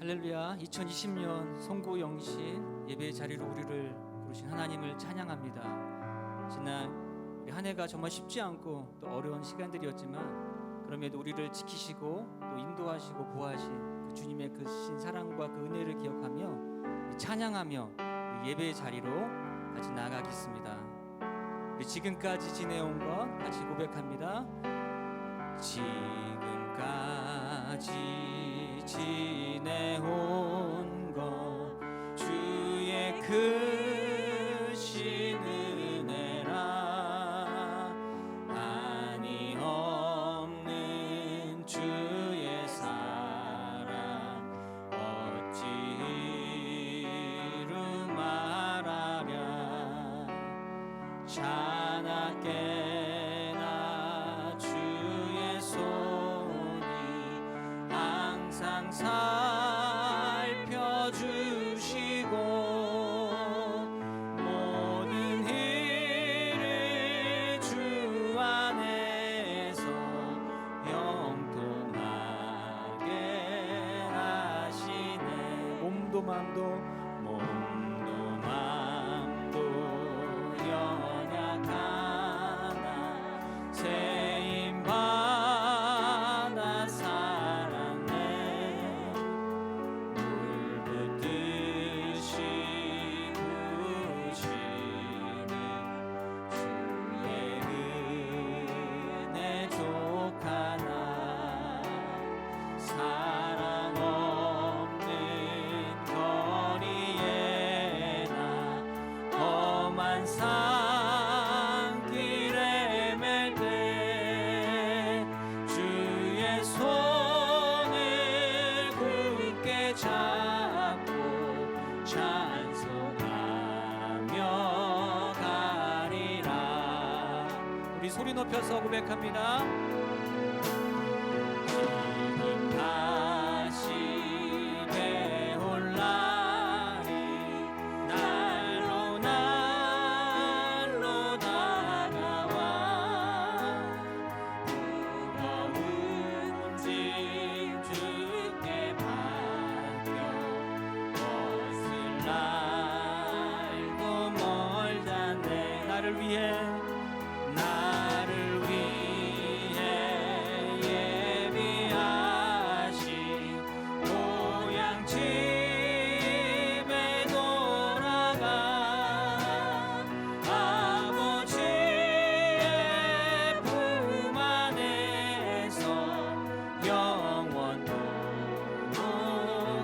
할렐루야. 2020년 송구 영신 예배의 자리로 우리를 부르신 하나님을 찬양합니다. 지난 우리 한 해가 정말 쉽지 않고 또 어려운 시간들이었지만 그럼에도 우리를 지키시고 또 인도하시고 보호하신 그 주님의 그 신 사랑과 그 은혜를 기억하며 찬양하며 예배의 자리로 같이 나아가겠습니다. 우리 지금까지 지내온 것 같이 고백합니다. 지금까지 지내온 것 주의 크신 은혜라 한이 없는 주의 사랑 어찌 이루 말하랴 자나깨나 주의 손이 항상 살펴주시고 모든 일을 주 안에서 형통하게 하시네. 몸도 맘도 연약하나 세임받아 살았네. 물 붓듯이 부으시는 주의 은혜 족하나 사랑 없는 거리에나 험한 산길에 맬 때 주의 손을 굳게 잡고 찬송하며 가리라. 우리 소리 높여서 고백합니다. 주님 다시 배올 날이 날로 날로 다가와 무거운 짐 주께 맡겨 벗을 날도 멀다네. 나를 위해 예비하신 고향집에 돌아가 아버지의 품 안에서 영원토록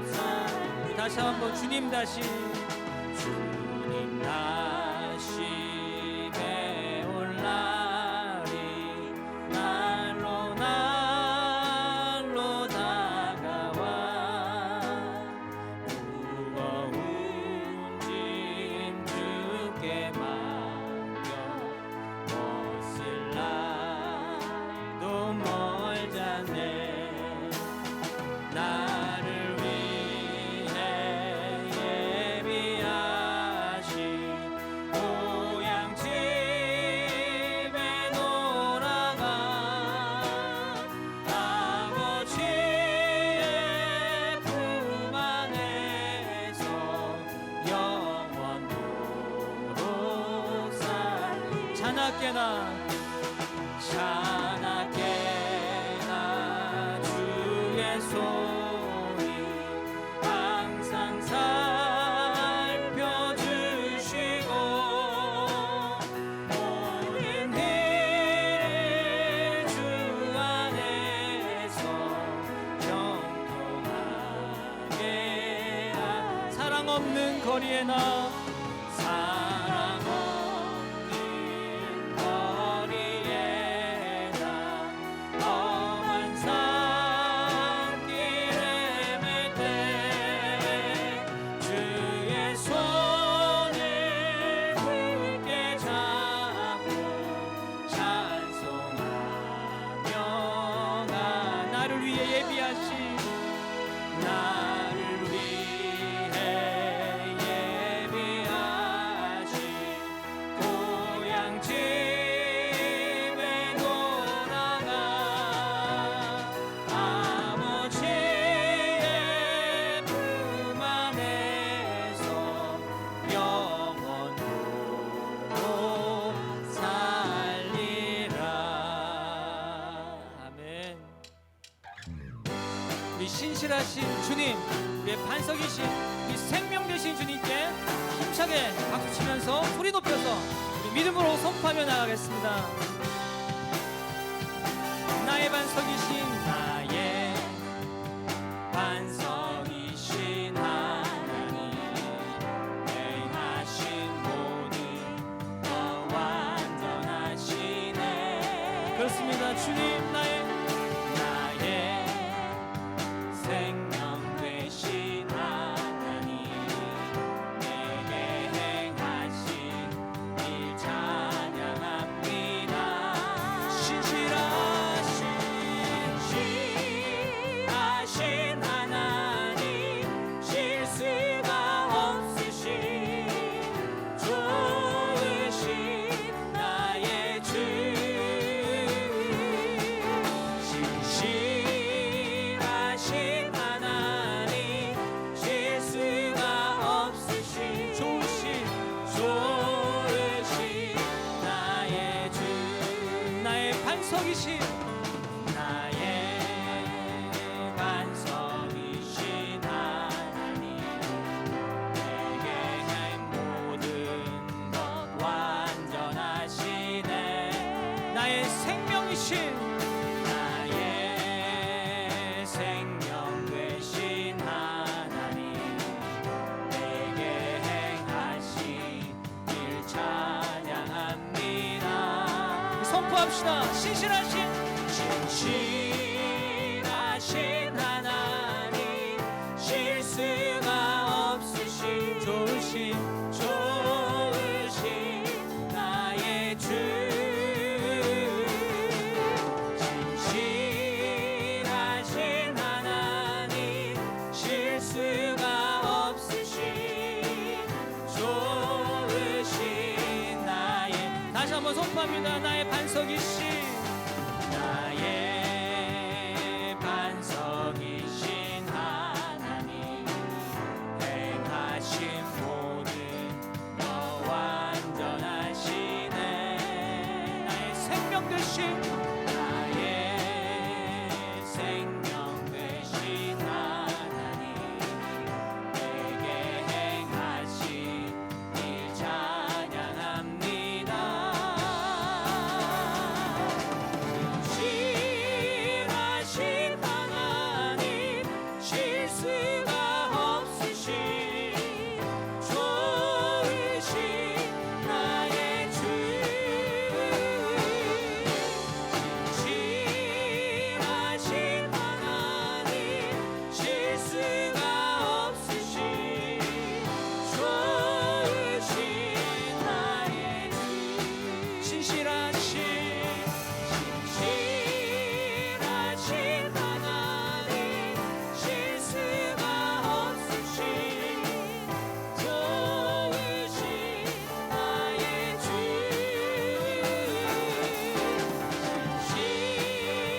살리. 다시 한번 주님 다시 배올 날이 날로 날로 다가와 무거운 짐 주께 맡겨 벗을 날도 멀잖네. 나를 위해 예비하신 고향집에 돌아가 아버지의 품 안에서 영원토록 살리. 자나깨나 주의 손이 항상 살펴주시고 모든 일을 주 안에서 형통하게 사랑 없는 거리에나 사랑 없는 거리에나 험한 산길에 맬 때 주의 손을 굳게 잡고 찬송하며 가. 나를 위해 예비하신 나를 위해 예비 우리 신실하신 주님, 우리의 반석이신 우리 생명 되신 주님께 힘차게 박수 치면서 소리 높여서 우리 믿음으로 선포하며 나가겠습니다. 나의 반석이신 나의 반석이신 하나님, 행하신 모든 것 완전하시네. 그렇습니다. 주님, 나의 생명 되신 하나님, 내게 행하신 일 찬양합니다. 신실하신 하나님, 실수가 없으신 좋으신 나의 주. 신실하신 하나님, 실수가 없으신 좋으신 나의 주. 나의 반석이신 나의 반석이신 하나님, 내게 행 모든 것 완전하시네. 나의 생명이신 나의 생명 되신 하나님, 내게 행하신 일 찬양합니다. 선포합시다. 신실하신 하나님, 실수가 없으신 좋으신 나의 주. 신실하신 하나님, 실수가 없으신 좋으신 나의. 다시 한번 선포합니다. 나의 반석이신 나의 반석이신 하나님, 행하신 모든 것 완전하시네. 나의 생명 되신 나의 생명 되신 하나님, 내게 행하신 일 찬양합니다. 신실하신 하나님, 실수가 없으신 좋으신 나의 주. 신실하신 하나님, 실수가 없으신 좋으신 나의 주. 신실하신 하나님, 실수가 없으신 좋으신 나의 주.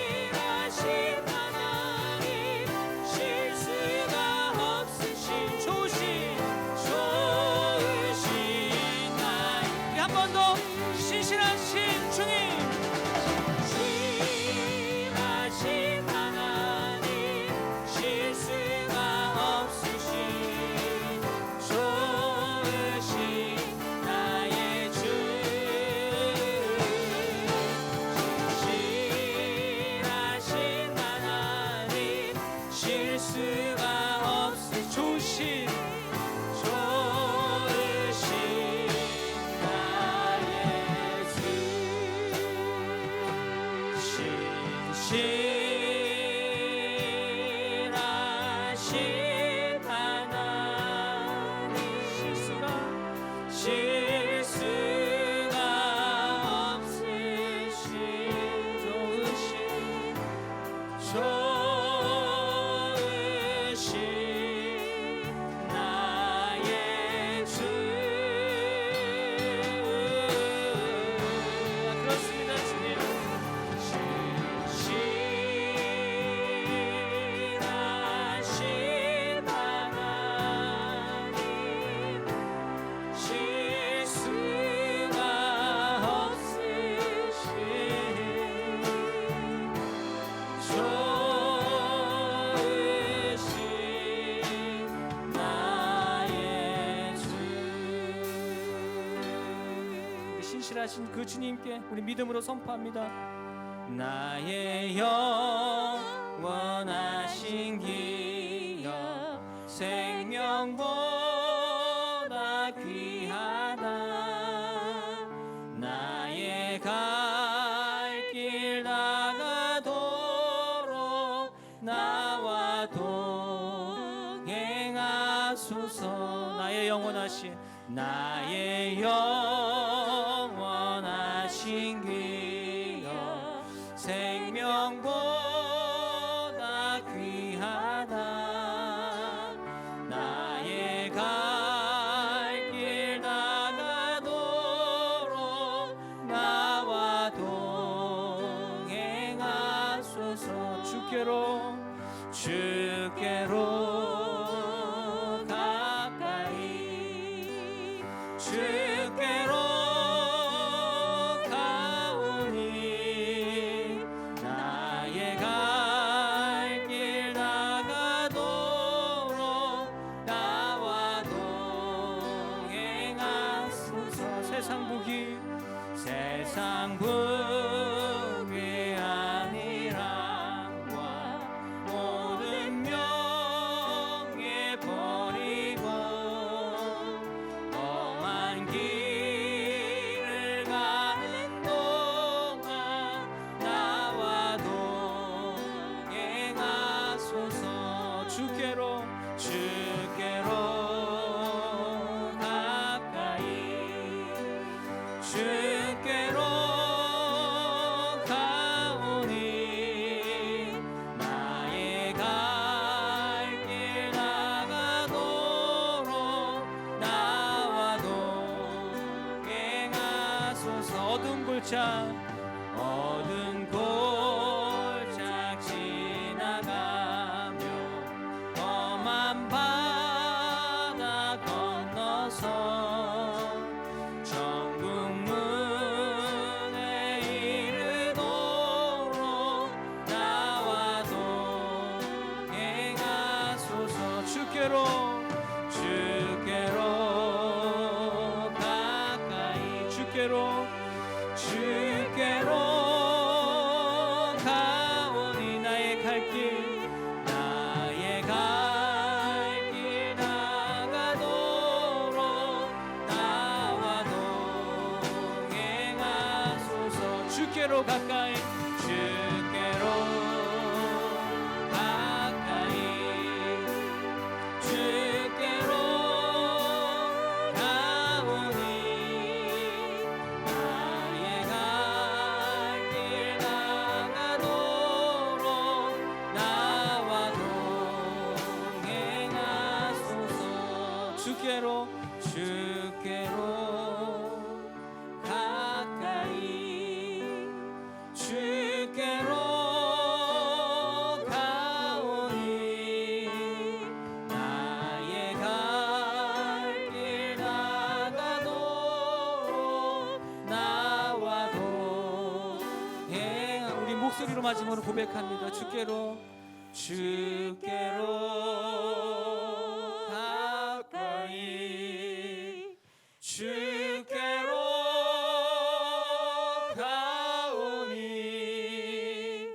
신실하신 하나님, 실수가 없으신 좋으신 나의. 우리 한 번 더. 신실하신 주님, 신실하신 하나님, 실수가 없으신 좋으신 나의 주. 신실하신 하나님, 실수가 없으신 좋으신 나의 주. 신실하신 하나님, 실수가 없으신 좋으신 나의 주. 그렇습니다. 주님, 신실하신 하나님, 실수가 없으신 좋으신 하신 그 주님께 우리 믿음으로 선포합니다. 나의 영원하신 기여 생명보다 귀하다. 나의 갈 길 나가도록 나와 동행하소서. 나의 영원하신 기여 생명보다 귀하다. 나의 갈 길 나가도록 나와 동행하소서. 주께로 가까이 주께로 가오니. 나의 갈 길 나가도록 나와 동행하소서. 세상 북이 아니라 모든 명예 버리고 험한 길을 가는 동안 나와 동행하소서. 주께로 가까이 주께로 가오니. 나의 갈 길 나가도록 나와 동행하소서. 어두운 골짝 지나가며 험한 바다 건너서 천국 문에 이르도록 나와 동행하소서. 주께로 가까이 주께로 가오니. 나의 갈 길 나가도록 나와 동행하소서. 주께로 가까이 주께로 가오니. 나의 갈 길 나가도록 나와 동행하소서. 주께로 가까이 주께로 가오니. 나의 갈 길 나가도록 나와 동행. 우리 목소리로 마지막으로 고백합니다. 주께로 가까이 주께로 가오니.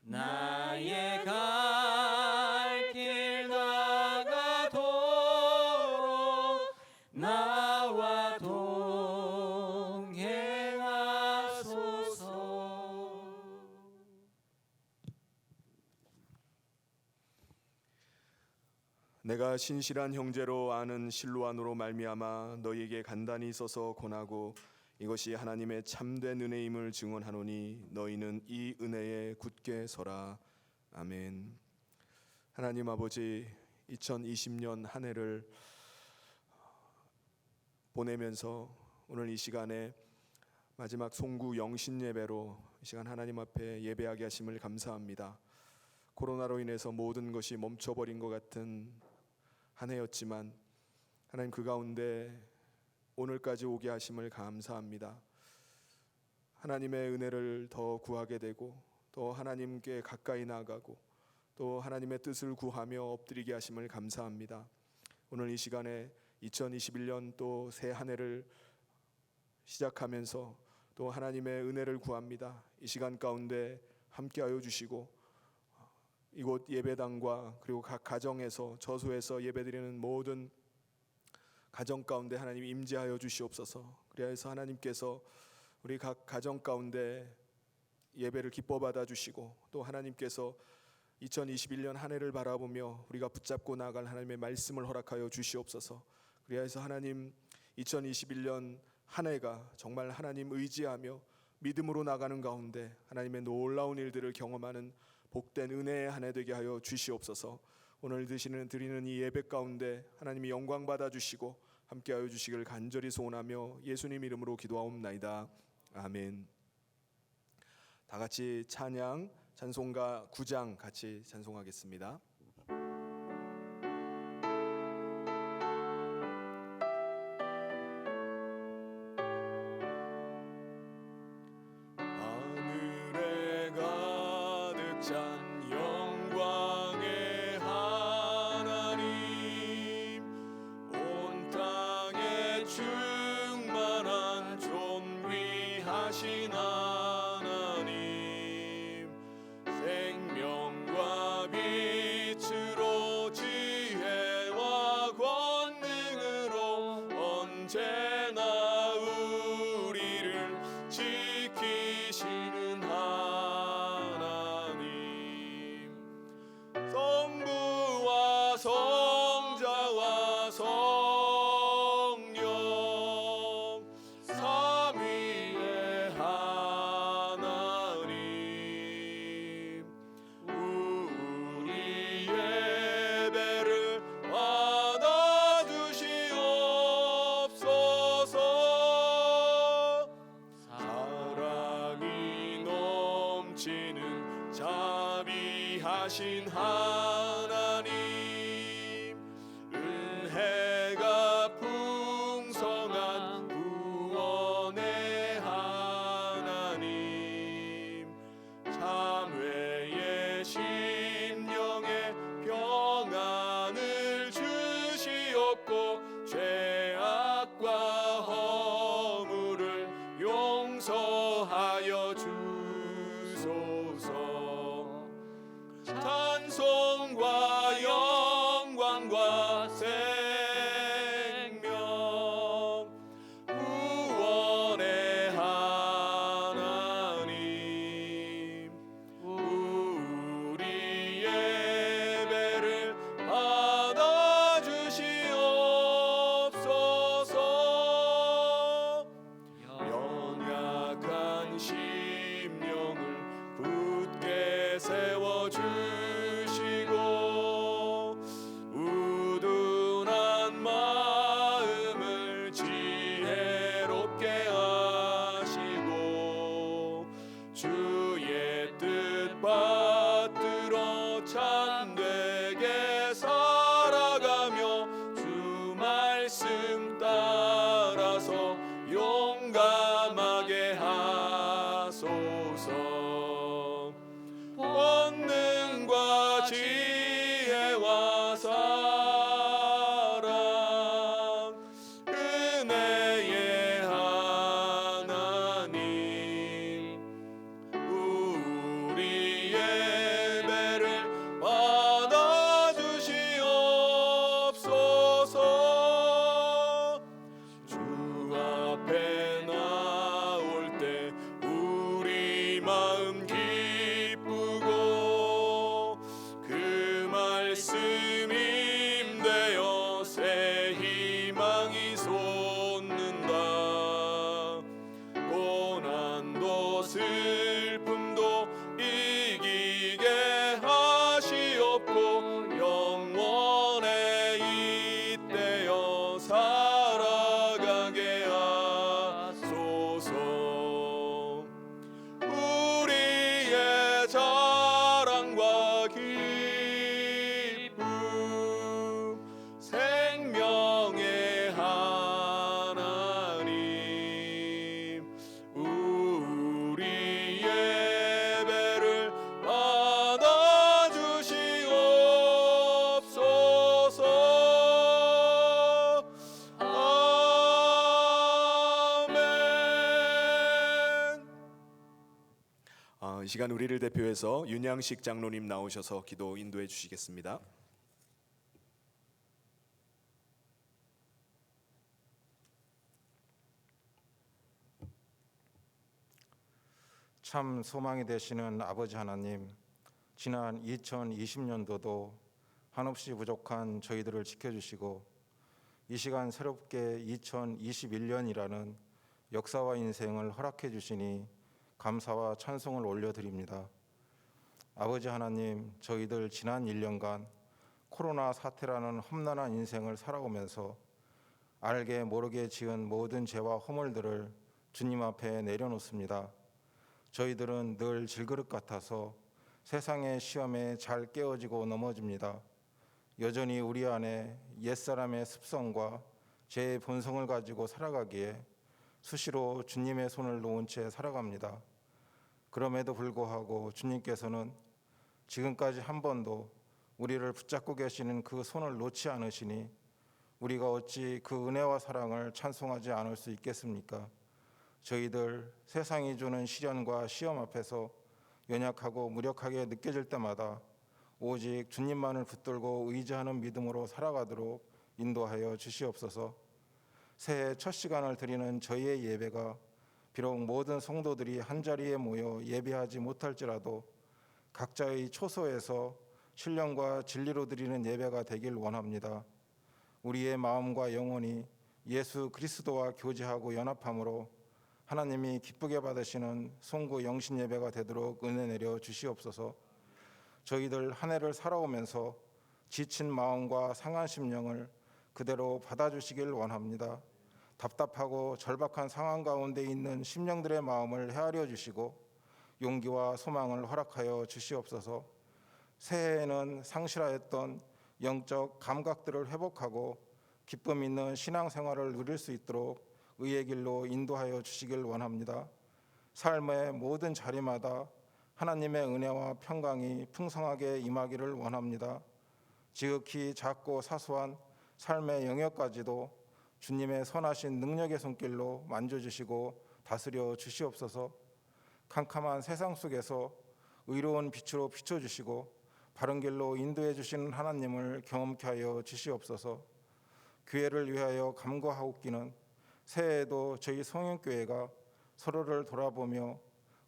나의 갈 길 나가도록 나와 동행하소서. 내가 신실한 형제로 아는 실로안으로 말미암아 너희에게 간단히 있어서 권하고 이것이 하나님의 참된 은혜임을 증언하노니 너희는 이 은혜에 굳게 서라. 아멘. 하나님 아버지, 2020년 한 해를 보내면서 오늘 이 시간에 마지막 송구 영신 예배로 이 시간 하나님 앞에 예배하게 하심을 감사합니다. 코로나로 인해서 모든 것이 멈춰버린 것 같은 한 해였지만 하나님 그 가운데 오늘까지 오게 하심을 감사합니다. 하나님의 은혜를 더 구하게 되고 또 하나님께 가까이 나아가고 또 하나님의 뜻을 구하며 엎드리게 하심을 감사합니다. 오늘 이 시간에 2021년 또 새 한 해를 시작하면서 또 하나님의 은혜를 구합니다. 이 시간 가운데 함께하여 주시고 이곳 예배당과 그리고 각 가정에서 저소에서 예배드리는 모든 가정 가운데 하나님 임재하여 주시옵소서. 그래서 하나님께서 우리 각 가정 가운데 예배를 기뻐 받아 주시고 또 하나님께서 2021년 한 해를 바라보며 우리가 붙잡고 나아갈 하나님의 말씀을 허락하여 주시옵소서. 그래서 하나님 2021년 한 해가 정말 하나님 의지하며 믿음으로 나가는 가운데 하나님의 놀라운 일들을 경험하는 복된 은혜의 한 해 되게 하여 주시옵소서. 오늘 드리는 이 예배 가운데 하나님이 영광 받아 주시고 함께하여 주시길 간절히 소원하며 예수님 이름으로 기도하옵나이다. 아멘. 다 같이 찬송가 9장 같이 찬송하겠습니다. 하늘에 가득 찬 영광의 하나님, 온 땅에 충만한 존귀하신 하나님, 생명과 빛으로 지혜와 권능으로 언제나 우리를 지키시는 하나님, 성부와 성자와 성령 삼위의 하나님, 우리 예배를 받아주시옵소서. 사랑이 넘치는 자비하신 하나님, 은혜가 풍성한 구원의 하나님, 참회의 심령에 평안을 주시옵고 죄악과 허물을 용서하여 주소서. 찬송과 영광과 생명, 구원의 하나님, 우리 예배를 받아주시옵소서. 연약한 심령을 굳게 세워주시고 우둔한 마음을 지혜롭게 하시고 주의 뜻 받들어 참되게 살아가며 주 말씀 따라서 용감하게 하소서. 권능과 지혜와 사랑, 은혜의 하나님, 우리 예배를 받아주시옵소서. 주 앞에 나올 때 우리 마음 기쁘고 그 말씀 힘되어 새 희망이 솟는다. 고난도 슬픔도 이기게 하시옵고 영원에 잇대어 살아가게 하소서. 우리의 자랑과 기쁨, 생명의 하나님, 우리 예배를 받아주시옵소서. 시간 우리를 대표해서 윤양식 장로님 나오셔서 기도 인도해 주시겠습니다. 참 소망이 되시는 아버지 하나님, 지난 2020년도도 한없이 부족한 저희들을 지켜주시고 이 시간 새롭게 2021년이라는 역사와 인생을 허락해 주시니 감사와 찬송을 올려드립니다. 아버지 하나님, 저희들 지난 1년간 코로나 사태라는 험난한 인생을 살아오면서 알게 모르게 지은 모든 죄와 허물들을 주님 앞에 내려놓습니다. 저희들은 늘 질그릇 같아서 세상의 시험에 잘 깨어지고 넘어집니다. 여전히 우리 안에 옛사람의 습성과 죄의 본성을 가지고 살아가기에 수시로 주님의 손을 놓은 채 살아갑니다. 그럼에도 불구하고 주님께서는 지금까지 한 번도 우리를 붙잡고 계시는 그 손을 놓지 않으시니 우리가 어찌 그 은혜와 사랑을 찬송하지 않을 수 있겠습니까? 저희들 세상이 주는 시련과 시험 앞에서 연약하고 무력하게 느껴질 때마다 오직 주님만을 붙들고 의지하는 믿음으로 살아가도록 인도하여 주시옵소서. 새해 첫 시간을 드리는 저희의 예배가 비록 모든 성도들이 한자리에 모여 예배하지 못할지라도 각자의 초소에서 신령과 진리로 드리는 예배가 되길 원합니다. 우리의 마음과 영혼이 예수 그리스도와 교제하고 연합함으로 하나님이 기쁘게 받으시는 송구 영신 예배가 되도록 은혜 내려 주시옵소서. 저희들 한 해를 살아오면서 지친 마음과 상한 심령을 그대로 받아주시길 원합니다. 답답하고 절박한 상황 가운데 있는 심령들의 마음을 헤아려 주시고 용기와 소망을 허락하여 주시옵소서. 새해에는 상실하였던 영적 감각들을 회복하고 기쁨 있는 신앙생활을 누릴 수 있도록 의의 길로 인도하여 주시길 원합니다. 삶의 모든 자리마다 하나님의 은혜와 평강이 풍성하게 임하기를 원합니다. 지극히 작고 사소한 삶의 영역까지도 주님의 선하신 능력의 손길로 만져주시고 다스려 주시옵소서. 캄캄한 세상 속에서 의로운 빛으로 비춰주시고 바른 길로 인도해 주시는 하나님을 경험케 하여 주시옵소서. 교회를 위하여 감거하옵기는 새해에도 저희 성현교회가 서로를 돌아보며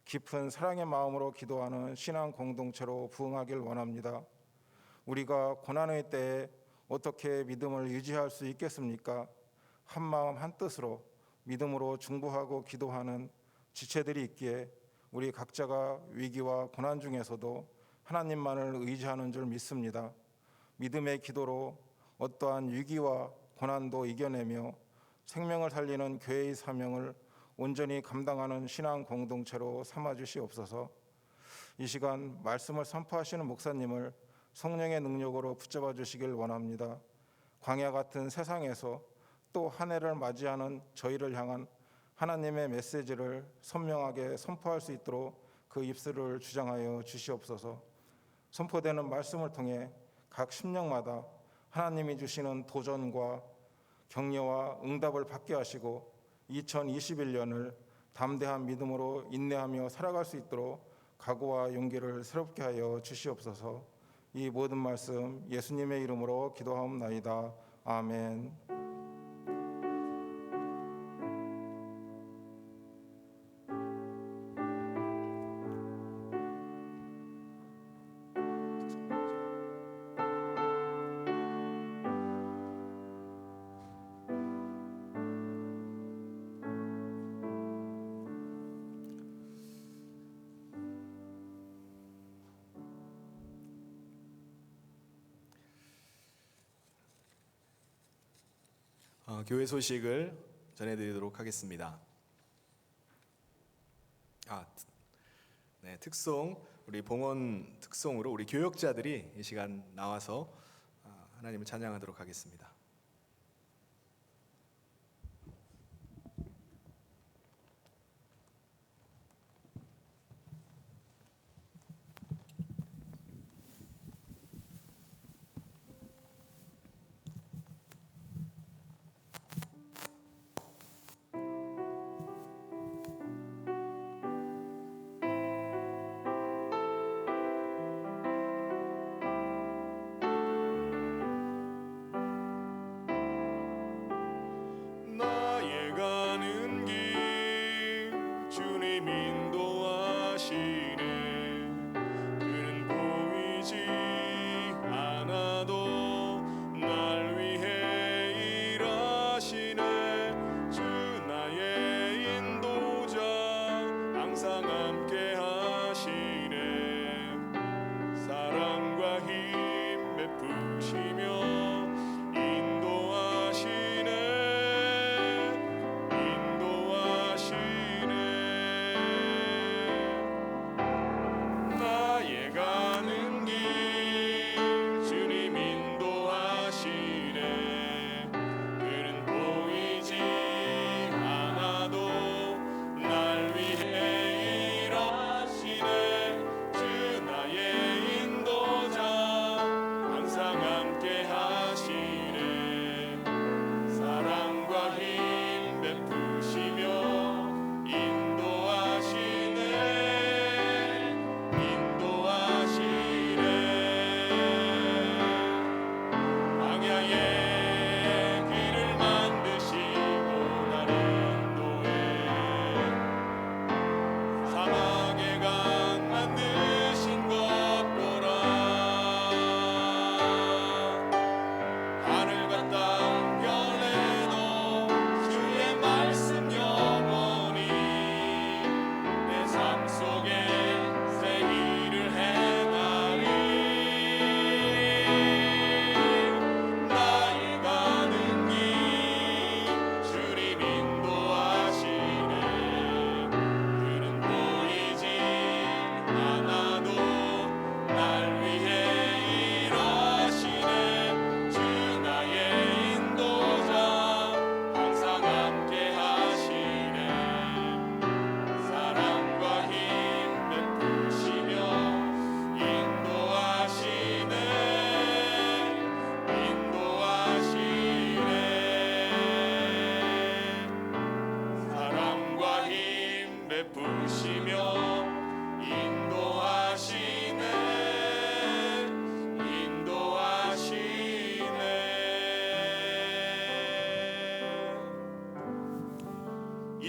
깊은 사랑의 마음으로 기도하는 신앙 공동체로 부흥하길 원합니다. 우리가 고난의 때에 어떻게 믿음을 유지할 수 있겠습니까? 한 마음 한 뜻으로 믿음으로 중보하고 기도하는 지체들이 있기에 우리 각자가 위기와 고난 중에서도 하나님만을 의지하는 줄 믿습니다. 믿음의 기도로 어떠한 위기와 고난도 이겨내며 생명을 살리는 교회의 사명을 온전히 감당하는 신앙 공동체로 삼아 주시옵소서. 이 시간 말씀을 선포하시는 목사님을 성령의 능력으로 붙잡아 주시길 원합니다. 광야 같은 세상에서 또 한 해를 맞이하는 저희를 향한 하나님의 메시지를 선명하게 선포할 수 있도록 그 입술을 주장하여 주시옵소서. 선포되는 말씀을 통해 각 심령마다 하나님이 주시는 도전과 격려와 응답을 받게 하시고 2021년을 담대한 믿음으로 인내하며 살아갈 수 있도록 각오와 용기를 새롭게 하여 주시옵소서. 이 모든 말씀 예수님의 이름으로 기도하옵나이다. 아멘. 교회 소식을 전해드리도록 하겠습니다. 특송, 우리 봉헌 특송으로 우리 교역자들이 이 시간 나와서 하나님을 찬양하도록 하겠습니다.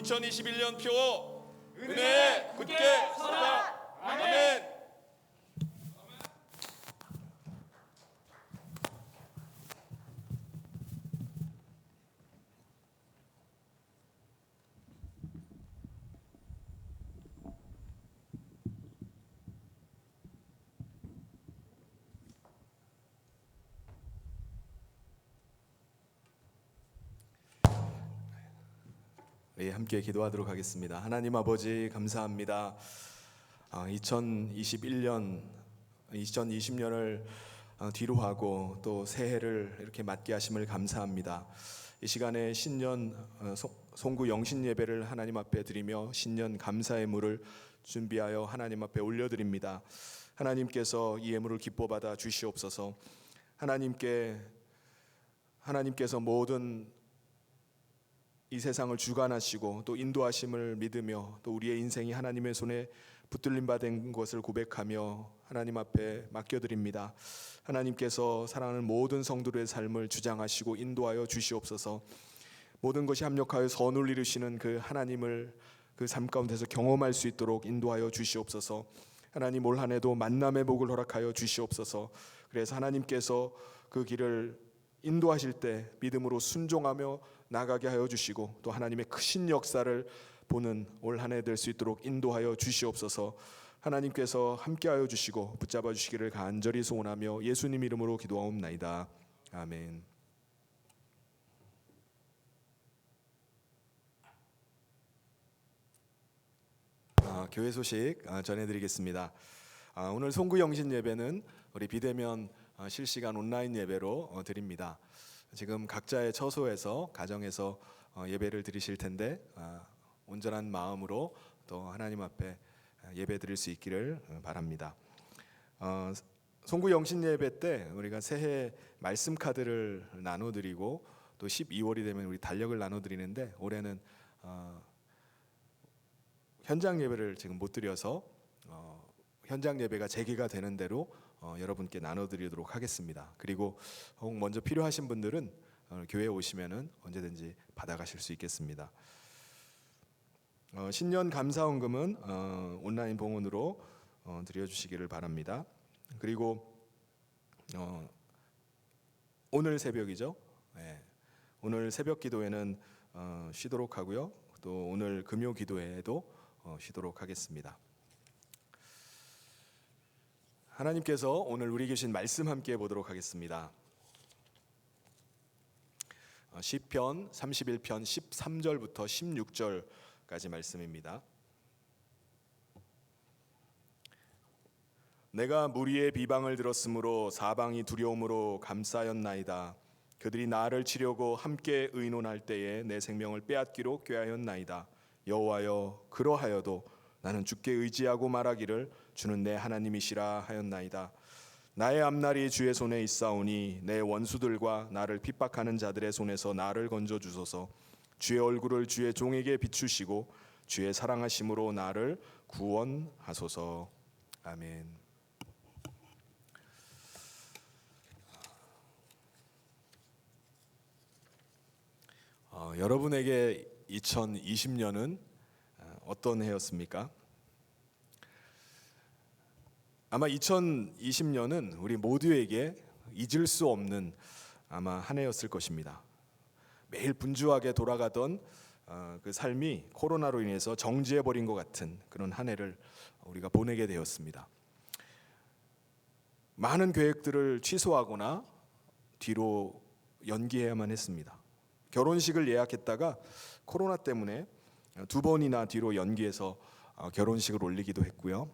2021년 표 은혜에 굳게 서라. 아멘. 네, 함께 기도하도록 하겠습니다. 하나님 아버지 감사합니다. 2020년을 뒤로 하고 또 새해를 이렇게 맞게 하심을 감사합니다. 이 시간에 신년 송구 영신 예배를 하나님 앞에 드리며 신년 감사의 물을 준비하여 하나님 앞에 올려드립니다. 하나님께서 이 예물을 기뻐 받아 주시옵소서. 하나님께서 모든 이 세상을 주관하시고 또 인도하심을 믿으며 또 우리의 인생이 하나님의 손에 붙들림 받은 것을 고백하며 하나님 앞에 맡겨드립니다. 하나님께서 사랑하는 모든 성도들의 삶을 주장하시고 인도하여 주시옵소서. 모든 것이 합력하여 선을 이루시는 그 하나님을 그 삶 가운데서 경험할 수 있도록 인도하여 주시옵소서. 하나님 올 한 해도 만남의 복을 허락하여 주시옵소서. 그래서 하나님께서 그 길을 인도하실 때 믿음으로 순종하며 나가게 하여 주시고 또 하나님의 크신 역사를 보는 올 한 해 될 수 있도록 인도하여 주시옵소서. 하나님께서 함께하여 주시고 붙잡아 주시기를 간절히 소원하며 예수님 이름으로 기도하옵나이다. 아멘. 교회 소식 전해드리겠습니다. 오늘 송구 영신 예배는 우리 비대면 실시간 온라인 예배로 드립니다. 지금 각자의 처소에서 가정에서 예배를 드리실 텐데 온전한 마음으로 또 하나님 앞에 예배 드릴 수 있기를 바랍니다. 송구 영신 예배 때 우리가 새해 말씀 카드를 나눠드리고 또 12월이 되면 우리 달력을 나눠드리는데 올해는 현장 예배를 지금 못 드려서 현장 예배가 재개가 되는 대로 여러분께 나눠드리도록 하겠습니다. 그리고 혹 먼저 필요하신 분들은 교회에 오시면은 언제든지 받아가실 수 있겠습니다. 신년 감사원금은 온라인 봉헌으로 드려주시기를 바랍니다. 그리고 오늘 새벽이죠. 네. 오늘 새벽 기도회는 쉬도록 하고요. 또 오늘 금요 기도회에도 쉬도록 하겠습니다. 하나님께서 오늘 우리 주신 말씀 함께 보도록 하겠습니다. 시편 31편 13절부터 16절까지 말씀입니다. 내가 무리의 비방을 들었으므로 사방이 두려움으로 감싸였나이다. 그들이 나를 치려고 함께 의논할 때에 내 생명을 빼앗기로 꾀하였나이다. 여호와여 그러하여도 나는 주께 의지하고 말하기를 주는 내 하나님이시라 하였나이다. 나의 앞날이 주의 손에 있사오니 내 원수들과 나를 핍박하는 자들의 손에서 나를 건져 주소서. 주의 얼굴을 주의 종에게 비추시고 주의 사랑하심으로 나를 구원하소서. 아멘. 여러분에게 2020년은 어떤 해였습니까? 아마 2020년은 우리 모두에게 잊을 수 없는 아마 한 해였을 것입니다. 매일 분주하게 돌아가던 그 삶이 코로나로 인해서 정지해버린 것 같은 그런 한 해를 우리가 보내게 되었습니다. 많은 계획들을 취소하거나 뒤로 연기해야만 했습니다. 결혼식을 예약했다가 코로나 때문에 2번이나 뒤로 연기해서 결혼식을 올리기도 했고요.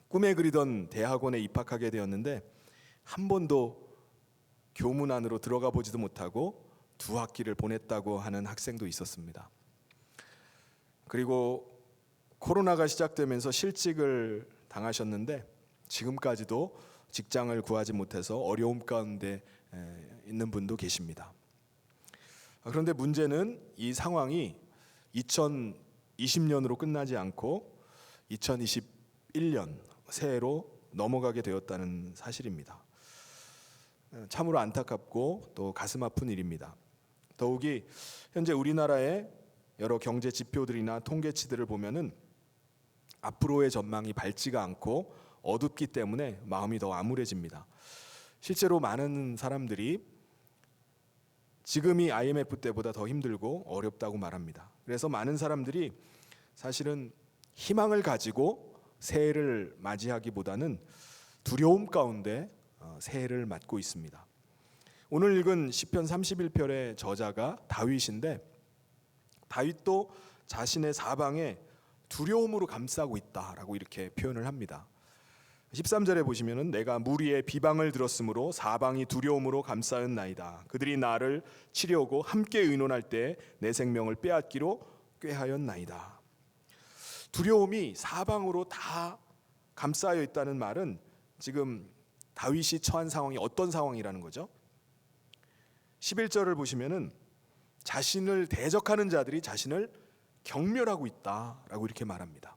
꿈에 그리던 대학원에 입학하게 되었는데 한 번도 교문 안으로 들어가 보지도 못하고 2학기를 보냈다고 하는 학생도 있었습니다. 그리고 코로나가 시작되면서 실직을 당하셨는데 지금까지도 직장을 구하지 못해서 어려움 가운데 있는 분도 계십니다. 그런데 문제는 이 상황이 2020년으로 끝나지 않고 2021년 새해로 넘어가게 되었다는 사실입니다. 참으로 안타깝고 또 가슴 아픈 일입니다. 더욱이 현재 우리나라에 여러 경제 지표들이나 통계치들을 보면은 앞으로의 전망이 밝지가 않고 어둡기 때문에 마음이 더 암울해집니다. 실제로 많은 사람들이 지금이 IMF 때보다 더 힘들고 어렵다고 말합니다. 그래서 많은 사람들이 사실은 희망을 가지고 새해를 맞이하기보다는 두려움 가운데 새해를 맞고 있습니다. 오늘 읽은 시편 31편의 저자가 다윗인데, 다윗도 자신의 사방에 두려움으로 감싸고 있다라고 이렇게 표현을 합니다. 13절에 보시면은 내가 무리의 비방을 들었으므로 사방이 두려움으로 감싸였나이다. 그들이 나를 치려고 함께 의논할 때 내 생명을 빼앗기로 꾀하였나이다. 두려움이 사방으로 다 감싸여 있다는 말은 지금 다윗이 처한 상황이 어떤 상황이라는 거죠? 11절을 보시면은 자신을 대적하는 자들이 자신을 경멸하고 있다라고 이렇게 말합니다.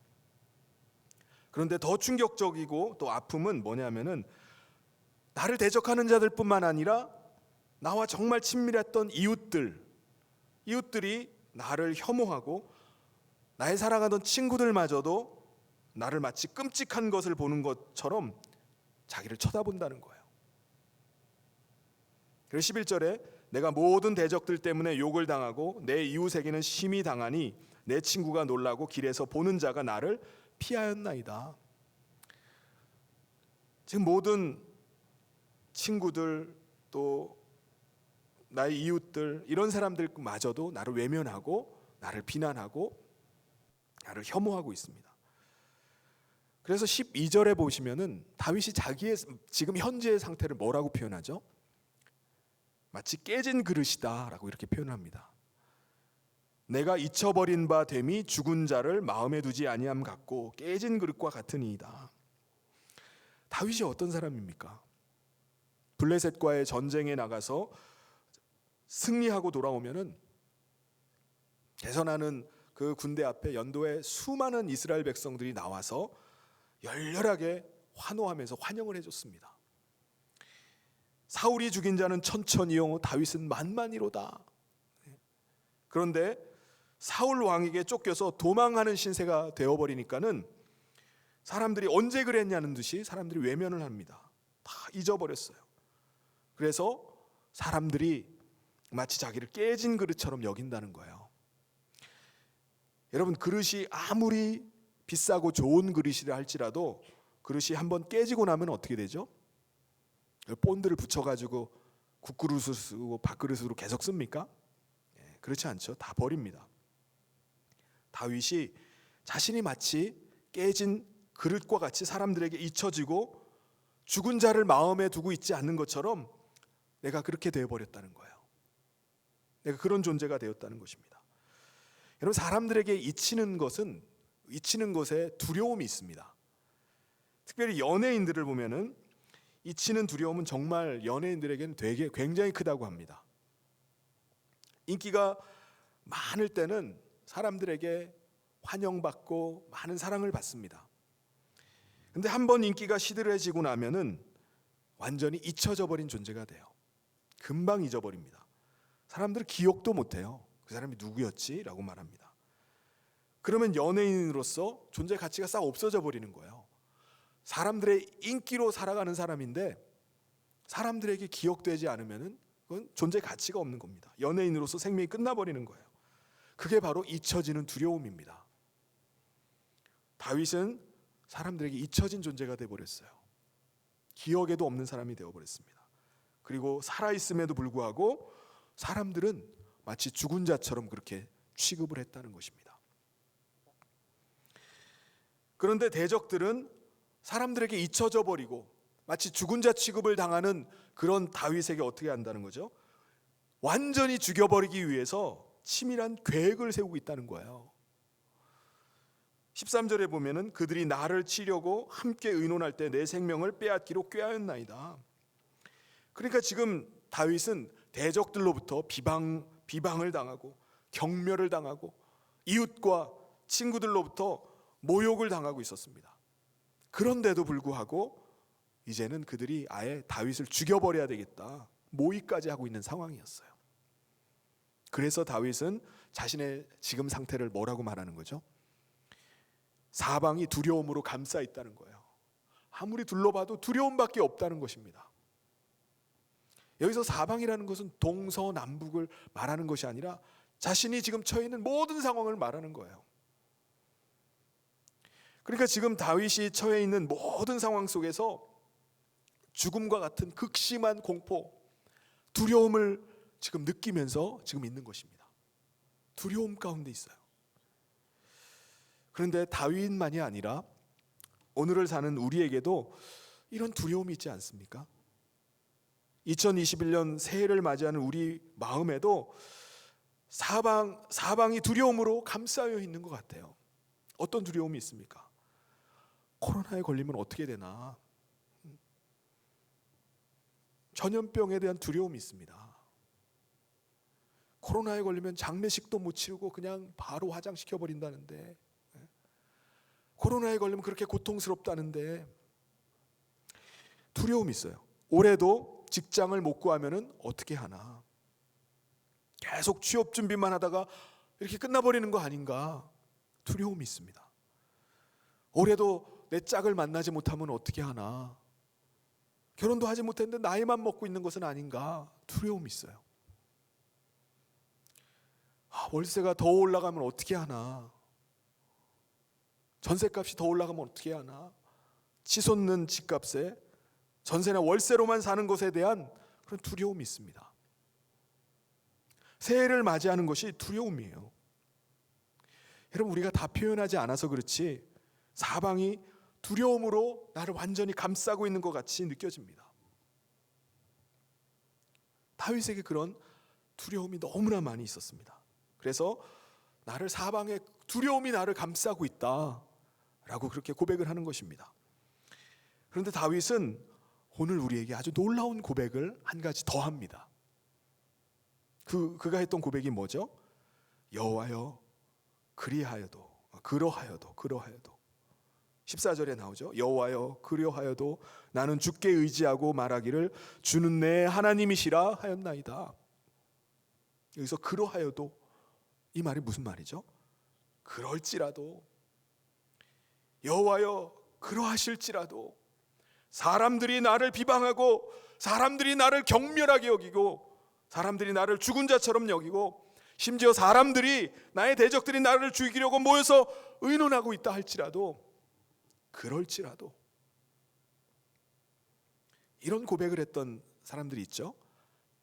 그런데 더 충격적이고 또 아픔은 뭐냐면은 나를 대적하는 자들뿐만 아니라 나와 정말 친밀했던 이웃들이 나를 혐오하고 나의 사랑하던 친구들마저도 나를 마치 끔찍한 것을 보는 것처럼 자기를 쳐다본다는 거예요. 그래서 11절에 내가 모든 대적들 때문에 욕을 당하고 내 이웃에게는 심히 당하니 내 친구가 놀라고 길에서 보는 자가 나를 피하였나이다. 지금 모든 친구들 또 나의 이웃들 이런 사람들마저도 나를 외면하고 나를 비난하고 나를 혐오하고 있습니다. 그래서 12절에 보시면은 다윗이 자기의 지금 현재의 상태를 뭐라고 표현하죠? 마치 깨진 그릇이다라고 이렇게 표현합니다. 내가 잊혀버린 바 됨이 죽은 자를 마음에 두지 아니함 같고 깨진 그릇과 같으니이다. 다윗이 어떤 사람입니까? 블레셋과의 전쟁에 나가서 승리하고 돌아오면은 대선하는 그 군대 앞에 연도에 수많은 이스라엘 백성들이 나와서 열렬하게 환호하면서 환영을 해줬습니다. 사울이 죽인 자는 천천히요 다윗은 만만이로다. 그런데 사울 왕에게 쫓겨서 도망하는 신세가 되어버리니까는 사람들이 언제 그랬냐는 듯이 사람들이 외면을 합니다. 다 잊어버렸어요. 그래서 사람들이 마치 자기를 깨진 그릇처럼 여긴다는 거예요. 여러분, 그릇이 아무리 비싸고 좋은 그릇이라 할지라도 그릇이 한번 깨지고 나면 어떻게 되죠? 본드를 붙여가지고 국그릇을 쓰고 밥그릇으로 계속 씁니까? 그렇지 않죠. 다 버립니다. 다윗이 자신이 마치 깨진 그릇과 같이 사람들에게 잊혀지고 죽은 자를 마음에 두고 있지 않는 것처럼 내가 그렇게 되어버렸다는 거예요. 내가 그런 존재가 되었다는 것입니다. 여러분, 사람들에게 잊히는 것에 두려움이 있습니다. 특별히 연예인들을 보면은 잊히는 두려움은 정말 연예인들에게는 되게 굉장히 크다고 합니다. 인기가 많을 때는 사람들에게 환영받고 많은 사랑을 받습니다. 근데 한번 인기가 시들해지고 나면은 완전히 잊혀져 버린 존재가 돼요. 금방 잊어버립니다. 사람들은 기억도 못해요. 그 사람이 누구였지? 라고 말합니다. 그러면 연예인으로서 존재 가치가 싹 없어져 버리는 거예요. 사람들의 인기로 살아가는 사람인데 사람들에게 기억되지 않으면은 그건 존재 가치가 없는 겁니다. 연예인으로서 생명이 끝나버리는 거예요. 그게 바로 잊혀지는 두려움입니다. 다윗은 사람들에게 잊혀진 존재가 되어버렸어요. 기억에도 없는 사람이 되어버렸습니다. 그리고 살아있음에도 불구하고 사람들은 마치 죽은 자처럼 그렇게 취급을 했다는 것입니다. 그런데 대적들은 사람들에게 잊혀져 버리고 마치 죽은 자 취급을 당하는 그런 다윗에게 어떻게 한다는 거죠? 완전히 죽여버리기 위해서 치밀한 계획을 세우고 있다는 거예요. 13절에 보면은 그들이 나를 치려고 함께 의논할 때 내 생명을 빼앗기로 꾀하였나이다. 그러니까 지금 다윗은 대적들로부터 비방을 당하고 경멸을 당하고 이웃과 친구들로부터 모욕을 당하고 있었습니다. 그런데도 불구하고 이제는 그들이 아예 다윗을 죽여버려야 되겠다 모의까지 하고 있는 상황이었어요. 그래서 다윗은 자신의 지금 상태를 뭐라고 말하는 거죠? 사방이 두려움으로 감싸 있다는 거예요. 아무리 둘러봐도 두려움밖에 없다는 것입니다. 여기서 사방이라는 것은 동서남북을 말하는 것이 아니라 자신이 지금 처해 있는 모든 상황을 말하는 거예요. 그러니까 지금 다윗이 처해 있는 모든 상황 속에서 죽음과 같은 극심한 공포, 두려움을 지금 느끼면서 지금 있는 것입니다. 두려움 가운데 있어요. 그런데 다윗만이 아니라 오늘을 사는 우리에게도 이런 두려움이 있지 않습니까? 2021년 새해를 맞이하는 우리 마음에도 사방이 두려움으로 감싸여 있는 것 같아요. 어떤 두려움이 있습니까? 코로나에 걸리면 어떻게 되나? 전염병에 대한 두려움이 있습니다. 코로나에 걸리면 장례식도 못 치르고 그냥 바로 화장시켜 버린다는데, 코로나에 걸리면 그렇게 고통스럽다는데 두려움이 있어요. 올해도 직장을 못 구하면은 어떻게 하나? 계속 취업 준비만 하다가 이렇게 끝나버리는 거 아닌가? 두려움이 있습니다. 올해도 내 짝을 만나지 못하면 어떻게 하나? 결혼도 하지 못했는데 나이만 먹고 있는 것은 아닌가? 두려움이 있어요. 월세가 더 올라가면 어떻게 하나? 전세값이 더 올라가면 어떻게 하나? 치솟는 집값에 전세나 월세로만 사는 것에 대한 그런 두려움이 있습니다. 새해를 맞이하는 것이 두려움이에요. 여러분, 우리가 다 표현하지 않아서 그렇지 사방이 두려움으로 나를 완전히 감싸고 있는 것 같이 느껴집니다. 다윗에게 그런 두려움이 너무나 많이 있었습니다. 그래서 나를 사방에 두려움이 나를 감싸고 있다라고 그렇게 고백을 하는 것입니다. 그런데 다윗은 오늘 우리에게 아주 놀라운 고백을 한 가지 더 합니다. 그가 했던 고백이 뭐죠? 여호와여 그러하여도 14절에 나오죠. 여호와여 그러하여도 나는 주께 의지하고 말하기를 주는 내 하나님이시라 하였나이다. 여기서 그러하여도 이 말이 무슨 말이죠? 그럴지라도, 여호와여 그러하실지라도, 사람들이 나를 비방하고 사람들이 나를 경멸하게 여기고 사람들이 나를 죽은 자처럼 여기고 심지어 사람들이, 나의 대적들이 나를 죽이려고 모여서 의논하고 있다 할지라도, 그럴지라도, 이런 고백을 했던 사람들이 있죠.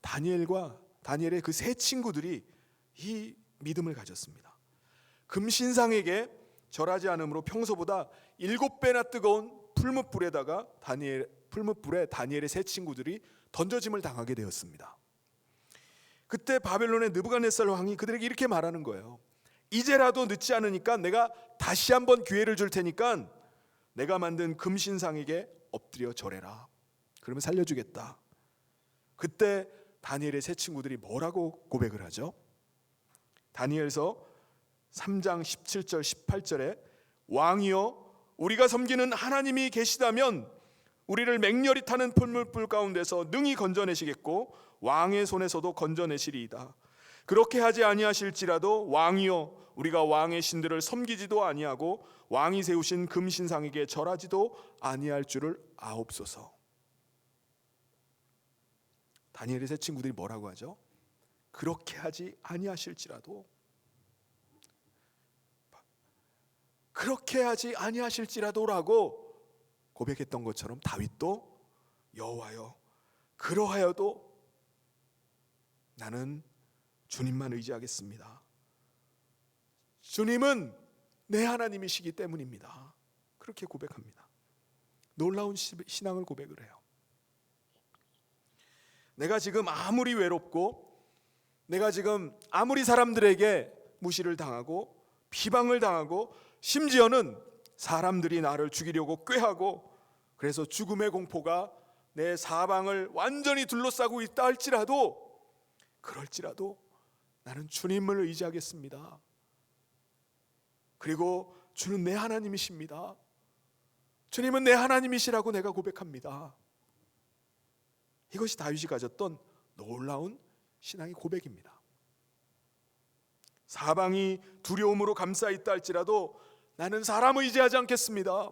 다니엘의 그 세 친구들이 이 믿음을 가졌습니다. 금신상에게 절하지 않으므로 평소보다 7배나 뜨거운 풀무불에 다니엘의 세 친구들이 던져짐을 당하게 되었습니다. 그때 바벨론의 느부갓네살 왕이 그들에게 이렇게 말하는 거예요. 이제라도 늦지 않으니까 내가 다시 한번 기회를 줄 테니까 내가 만든 금신상에게 엎드려 절해라. 그러면 살려주겠다. 그때 다니엘의 세 친구들이 뭐라고 고백을 하죠? 다니엘서 3장 17절 18절에 왕이여 우리가 섬기는 하나님이 계시다면 우리를 맹렬히 타는 풀물불 가운데서 능히 건져내시겠고 왕의 손에서도 건져내시리이다. 그렇게 하지 아니하실지라도 왕이여 우리가 왕의 신들을 섬기지도 아니하고 왕이 세우신 금신상에게 절하지도 아니할 줄을 아옵소서. 다니엘의 세 친구들이 뭐라고 하죠? 그렇게 하지 아니하실지라도, 그렇게 하지 아니하실지라도라고 고백했던 것처럼 다윗도 여호와여 그러하여도 나는 주님만 의지하겠습니다. 주님은 내 하나님이시기 때문입니다. 그렇게 고백합니다. 놀라운 신앙을 고백을 해요. 내가 지금 아무리 외롭고 내가 지금 아무리 사람들에게 무시를 당하고 비방을 당하고 심지어는 사람들이 나를 죽이려고 꾀하고 그래서 죽음의 공포가 내 사방을 완전히 둘러싸고 있다 할지라도, 그럴지라도 나는 주님을 의지하겠습니다. 그리고 주는 내 하나님이십니다. 주님은 내 하나님이시라고 내가 고백합니다. 이것이 다윗이 가졌던 놀라운 신앙의 고백입니다. 사방이 두려움으로 감싸 있다 할지라도 나는 사람을 의지하지 않겠습니다.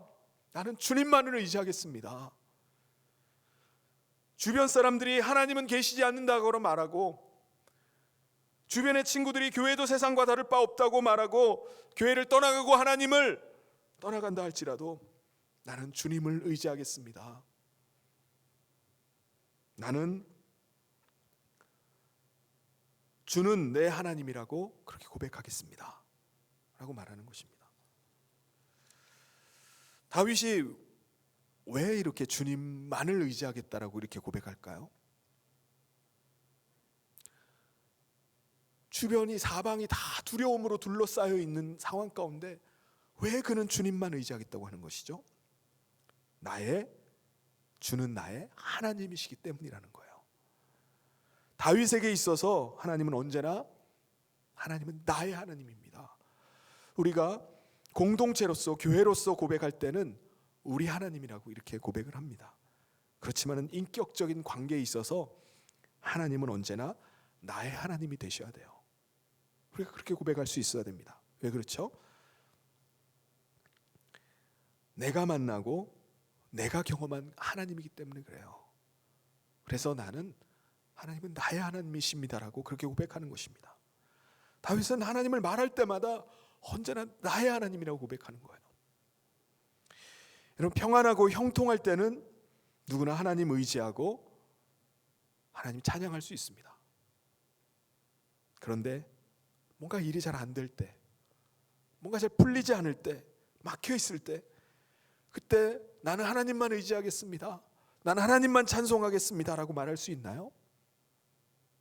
나는 주님만을 의지하겠습니다. 주변 사람들이 하나님은 계시지 않는다고 말하고, 주변의 친구들이 교회도 세상과 다를 바 없다고 말하고 교회를 떠나가고 하나님을 떠나간다 할지라도 나는 주님을 의지하겠습니다. 나는 주는 내 하나님이라고 그렇게 고백하겠습니다 라고 말하는 것입니다. 다윗이 왜 이렇게 주님만을 의지하겠다라고 이렇게 고백할까요? 주변이 사방이 다 두려움으로 둘러싸여 있는 상황 가운데 왜 그는 주님만 의지하겠다고 하는 것이죠? 주는 나의 하나님이시기 때문이라는 거예요. 다윗에게 있어서 하나님은 언제나 하나님은 나의 하나님입니다. 우리가 공동체로서 교회로서 고백할 때는 우리 하나님이라고 이렇게 고백을 합니다. 그렇지만 인격적인 관계에 있어서 하나님은 언제나 나의 하나님이 되셔야 돼요. 우리가 그렇게 고백할 수 있어야 됩니다. 왜 그렇죠? 내가 만나고 내가 경험한 하나님이기 때문에 그래요. 그래서 나는 하나님은 나의 하나님이십니다라고 그렇게 고백하는 것입니다. 다윗은 하나님을 말할 때마다 언제나 나의 하나님이라고 고백하는 거예요. 여러분, 평안하고 형통할 때는 누구나 하나님 의지하고 하나님 찬양할 수 있습니다. 그런데 뭔가 일이 잘 안 될 때, 뭔가 잘 풀리지 않을 때, 막혀 있을 때, 그때 나는 하나님만 의지하겠습니다, 나는 하나님만 찬송하겠습니다 라고 말할 수 있나요?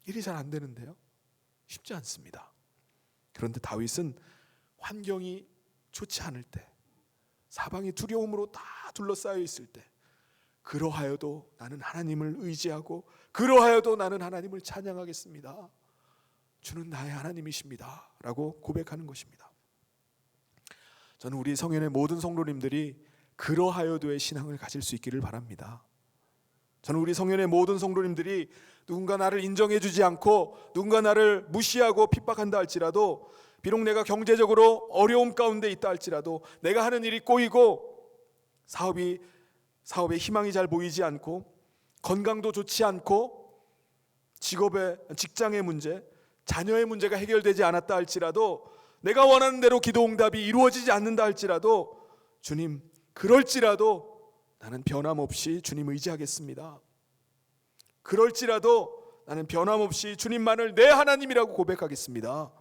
일이 잘 안 되는데요? 쉽지 않습니다. 그런데 다윗은 환경이 좋지 않을 때, 사방이 두려움으로 다 둘러싸여 있을 때, 그러하여도 나는 하나님을 의지하고 그러하여도 나는 하나님을 찬양하겠습니다, 주는 나의 하나님이십니다 라고 고백하는 것입니다. 저는 우리 성현의 모든 성도님들이 그러하여도의 신앙을 가질 수 있기를 바랍니다. 저는 우리 성현의 모든 성도님들이 누군가 나를 인정해 주지 않고 누군가 나를 무시하고 핍박한다 할지라도, 비록 내가 경제적으로 어려움 가운데 있다 할지라도, 내가 하는 일이 꼬이고 사업에 희망이 잘 보이지 않고 건강도 좋지 않고 직장의 문제, 자녀의 문제가 해결되지 않았다 할지라도, 내가 원하는 대로 기도 응답이 이루어지지 않는다 할지라도, 주님, 그럴지라도 나는 변함없이 주님 의지하겠습니다. 그럴지라도 나는 변함없이 주님만을 내 하나님이라고 고백하겠습니다.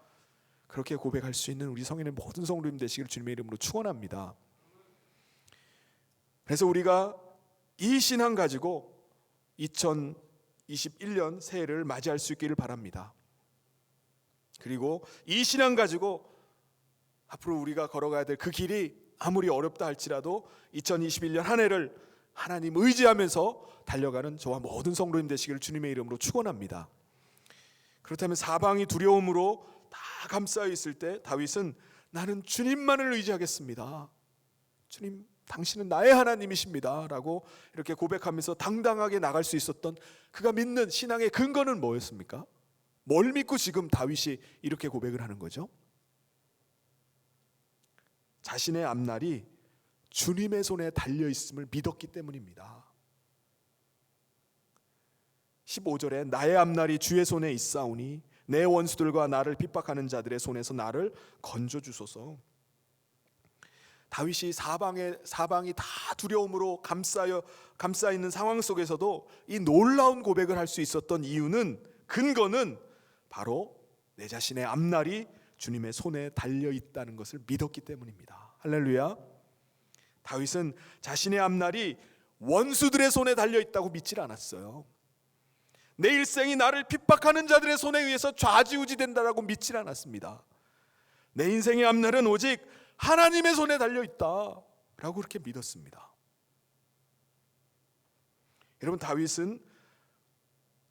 그렇게 고백할 수 있는 우리 성인의 모든 성도님 되시기를 주님의 이름으로 축원합니다. 그래서 우리가 이 신앙 가지고 2021년 새해를 맞이할 수 있기를 바랍니다. 그리고 이 신앙 가지고 앞으로 우리가 걸어가야 될 그 길이 아무리 어렵다 할지라도 2021년 한 해를 하나님 의지하면서 달려가는 저와 모든 성도님 되시기를 주님의 이름으로 축원합니다. 그렇다면 사방이 두려움으로 다 감싸여 있을 때 다윗은 나는 주님만을 의지하겠습니다, 주님 당신은 나의 하나님이십니다 라고 이렇게 고백하면서 당당하게 나갈 수 있었던 그가 믿는 신앙의 근거는 뭐였습니까? 뭘 믿고 지금 다윗이 이렇게 고백을 하는 거죠? 자신의 앞날이 주님의 손에 달려있음을 믿었기 때문입니다. 15절에 나의 앞날이 주의 손에 있사오니 내 원수들과 나를 핍박하는 자들의 손에서 나를 건져주소서. 다윗이 사방이 다 두려움으로 감싸 있는 상황 속에서도 이 놀라운 고백을 할 수 있었던 이유는, 근거는 바로 내 자신의 앞날이 주님의 손에 달려 있다는 것을 믿었기 때문입니다. 할렐루야. 다윗은 자신의 앞날이 원수들의 손에 달려 있다고 믿질 않았어요. 내 일생이 나를 핍박하는 자들의 손에 의해서 좌지우지 된다라고 믿질 않았습니다. 내 인생의 앞날은 오직 하나님의 손에 달려 있다라고 그렇게 믿었습니다. 여러분, 다윗은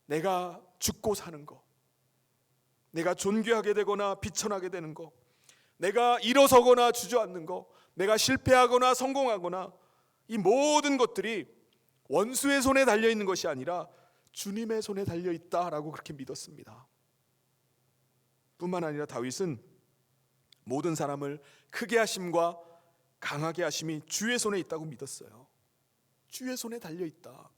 내가 죽고 사는 것, 내가 존귀하게 되거나 비천하게 되는 것, 내가 일어서거나 주저앉는 것, 내가 실패하거나 성공하거나, 이 모든 것들이 원수의 손에 달려 있는 것이 아니라 주님의 손에 달려 있다라고 그렇게 믿었습니다. 뿐만 아니라 다윗은 모든 사람을 크게 하심과 강하게 하심이 주의 손에 있다고 믿었어요. 주의 손에 달려 있다.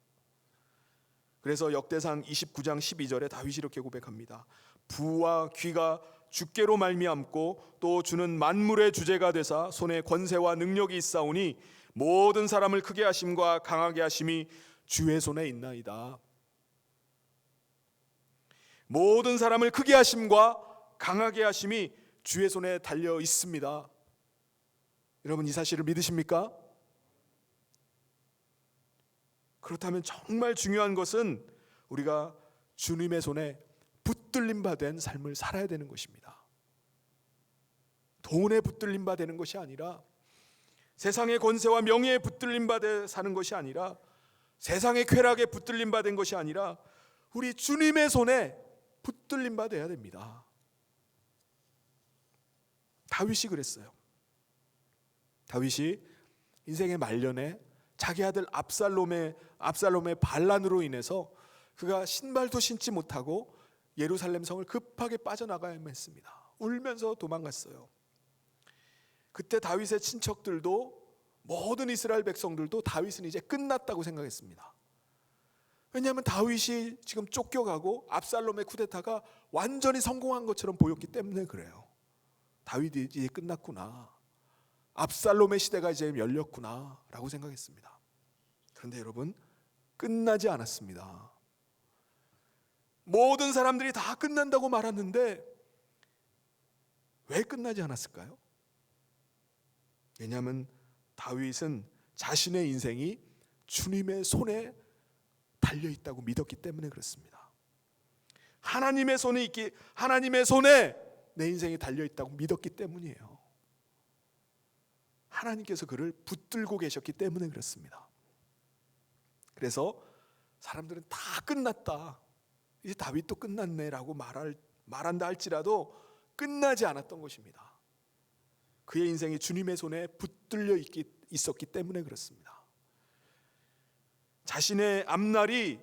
그래서 역대상 29장 12절에 다윗이 이렇게 고백합니다. 부와 귀가 주께로 말미암고 또 주는 만물의 주제가 되사 손에 권세와 능력이 있사오니 모든 사람을 크게 하심과 강하게 하심이 주의 손에 있나이다. 모든 사람을 크게 하심과 강하게 하심이 주의 손에 달려 있습니다. 여러분, 이 사실을 믿으십니까? 그렇다면 정말 중요한 것은 우리가 주님의 손에 붙들림 받은 삶을 살아야 되는 것입니다. 돈에 붙들림 받는 것이 아니라, 세상의 권세와 명예에 붙들림 받아 사는 것이 아니라, 세상의 쾌락에 붙들림 받은 것이 아니라 우리 주님의 손에 붙들림 받아야 됩니다. 다윗이 그랬어요. 다윗이 인생의 말년에 자기 아들 압살롬의 반란으로 인해서 그가 신발도 신지 못하고 예루살렘 성을 급하게 빠져나가야만 했습니다. 울면서 도망갔어요. 그때 다윗의 친척들도, 모든 이스라엘 백성들도 다윗은 이제 끝났다고 생각했습니다. 왜냐하면 다윗이 지금 쫓겨가고 압살롬의 쿠데타가 완전히 성공한 것처럼 보였기 때문에 그래요. 다윗이 이제 끝났구나, 압살롬의 시대가 이제 열렸구나 라고 생각했습니다. 그런데 여러분, 끝나지 않았습니다. 모든 사람들이 다 끝난다고 말하는데 왜 끝나지 않았을까요? 왜냐하면 다윗은 자신의 인생이 주님의 손에 달려있다고 믿었기 때문에 그렇습니다. 하나님의 손에 내 인생이 달려있다고 믿었기 때문이에요. 하나님께서 그를 붙들고 계셨기 때문에 그렇습니다. 그래서 사람들은 다 끝났다, 이제 다윗도 끝났네 라고 말한다 할지라도 끝나지 않았던 것입니다. 그의 인생이 주님의 손에 붙들려 있었기 때문에 그렇습니다. 자신의 앞날이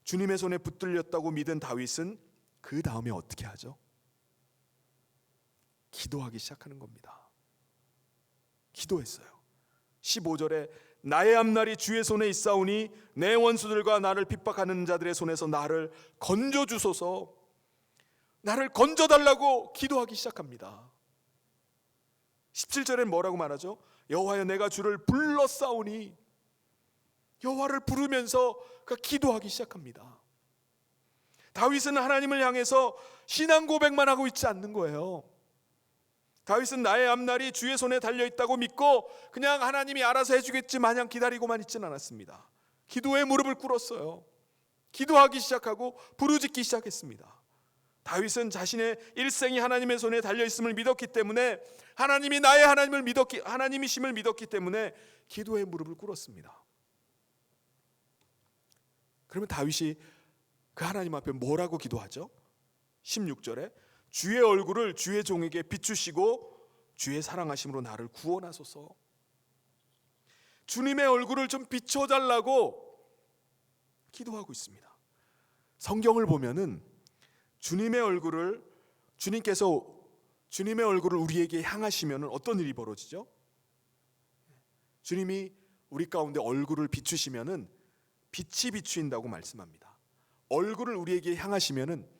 주님의 손에 붙들렸다고 믿은 다윗은 그 다음에 어떻게 하죠? 기도하기 시작하는 겁니다. 기도했어요. 15절에 나의 앞날이 주의 손에 있사오니 내 원수들과 나를 핍박하는 자들의 손에서 나를 건져주소서, 나를 건져달라고 기도하기 시작합니다. 17절엔 뭐라고 말하죠? 여호와여 내가 주를 불렀사오니, 여호와를 부르면서 그가 기도하기 시작합니다. 다윗은 하나님을 향해서 신앙 고백만 하고 있지 않는 거예요. 다윗은 나의 앞날이 주의 손에 달려있다고 믿고 그냥 하나님이 알아서 해주겠지 마냥 기다리고만 있지는 않았습니다. 기도에 무릎을 ቁ렀어요. 기도하기 시작하고 부르짖기 시작했습니다. 다윗은 자신의 일생이 하나님의 손에 달려있음을 믿었기 때문에, 하나님이 나의 하나님이심을 믿었기 때문에 기도에 무릎을 꿇었습니다. 그러면 다윗이 그 하나님 앞에 뭐라고 기도하죠? 16절에 주의 얼굴을 주의 종에게 비추시고 주의 사랑하심으로 나를 구원하소서. 주님의 얼굴을 좀 비춰달라고 기도하고 있습니다. 성경을 보면은 주님께서 주님의 얼굴을 우리에게 향하시면 어떤 일이 벌어지죠? 주님이 우리 가운데 얼굴을 비추시면은 빛이 비추인다고 말씀합니다. 얼굴을 우리에게 향하시면은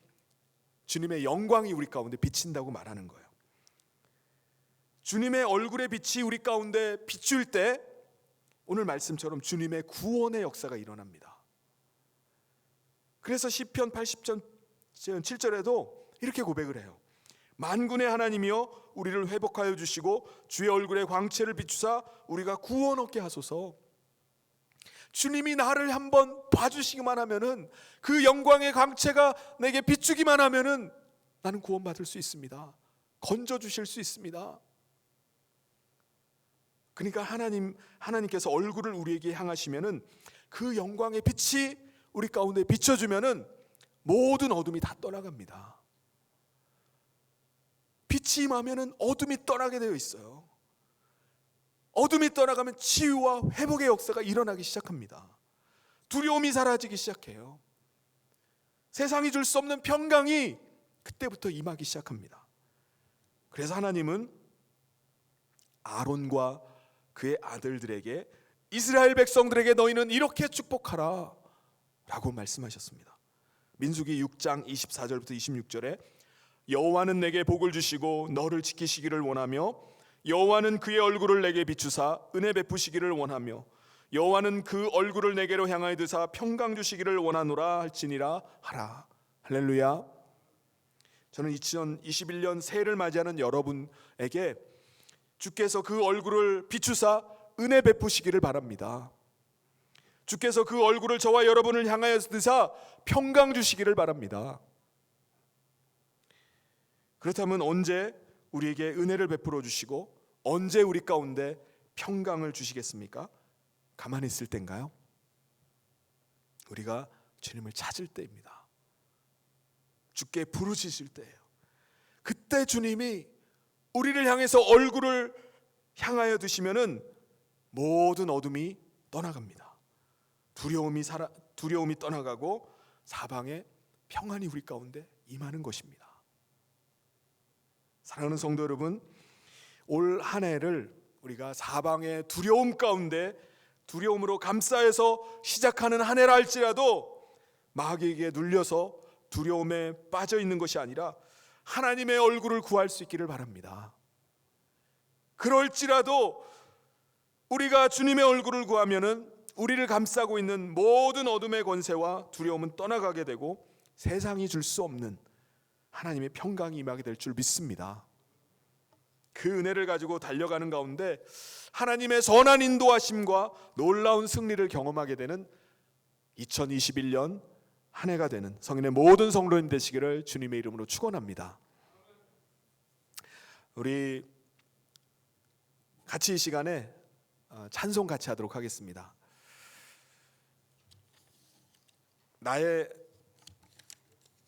주님의 영광이 우리 가운데 비친다고 말하는 거예요. 주님의 얼굴의 빛이 우리 가운데 비출 때 오늘 말씀처럼 주님의 구원의 역사가 일어납니다. 그래서 시편 80편 7절에도 이렇게 고백을 해요. 만군의 하나님이여 우리를 회복하여 주시고 주의 얼굴의 광채를 비추사 우리가 구원 얻게 하소서. 주님이 나를 한번 봐주시기만 하면은, 그 영광의 광채가 내게 비추기만 하면은 나는 구원받을 수 있습니다. 건져주실 수 있습니다. 그러니까 하나님께서 얼굴을 우리에게 향하시면은 그 영광의 빛이 우리 가운데 비춰주면은 모든 어둠이 다 떠나갑니다. 빛이 임하면은 어둠이 떠나게 되어 있어요. 어둠이 떠나가면 치유와 회복의 역사가 일어나기 시작합니다. 두려움이 사라지기 시작해요. 세상이 줄 수 없는 평강이 그때부터 임하기 시작합니다. 그래서 하나님은 아론과 그의 아들들에게 이스라엘 백성들에게 너희는 이렇게 축복하라 라고 말씀하셨습니다. 민수기 6장 24절부터 26절에 여호와는 내게 복을 주시고 너를 지키시기를 원하며 여호와는 그의 얼굴을 내게 비추사 은혜 베푸시기를 원하며 여호와는 그 얼굴을 내게로 향하여 드사 평강 주시기를 원하노라 할지니라 하라. 할렐루야. 저는 2021년 새해를 맞이하는 여러분에게 주께서 그 얼굴을 비추사 은혜 베푸시기를 바랍니다. 주께서 그 얼굴을 저와 여러분을 향하여 드사 평강 주시기를 바랍니다. 그렇다면 언제 우리에게 은혜를 베풀어 주시고 언제 우리 가운데 평강을 주시겠습니까? 가만히 있을 때인가요? 우리가 주님을 찾을 때입니다. 주께 부르짖을 때예요. 그때 주님이 우리를 향해서 얼굴을 향하여 드시면은 모든 어둠이 떠나갑니다. 두려움이 떠나가고 사방에 평안이 우리 가운데 임하는 것입니다. 사랑하는 성도 여러분, 올 한 해를 우리가 사방의 두려움 가운데 두려움으로 감싸여서 시작하는 한 해라 할지라도 마귀에게 눌려서 두려움에 빠져 있는 것이 아니라 하나님의 얼굴을 구할 수 있기를 바랍니다. 그럴지라도 우리가 주님의 얼굴을 구하면은 우리를 감싸고 있는 모든 어둠의 권세와 두려움은 떠나가게 되고 세상이 줄 수 없는 하나님의 평강이 임하게 될 줄 믿습니다. 그 은혜를 가지고 달려가는 가운데 하나님의 선한 인도하심과 놀라운 승리를 경험하게 되는 2021년 한 해가 되는 성인의 모든 성도님 되시기를 주님의 이름으로 축원합니다. 우리 같이 이 시간에 찬송 같이 하도록 하겠습니다. 나의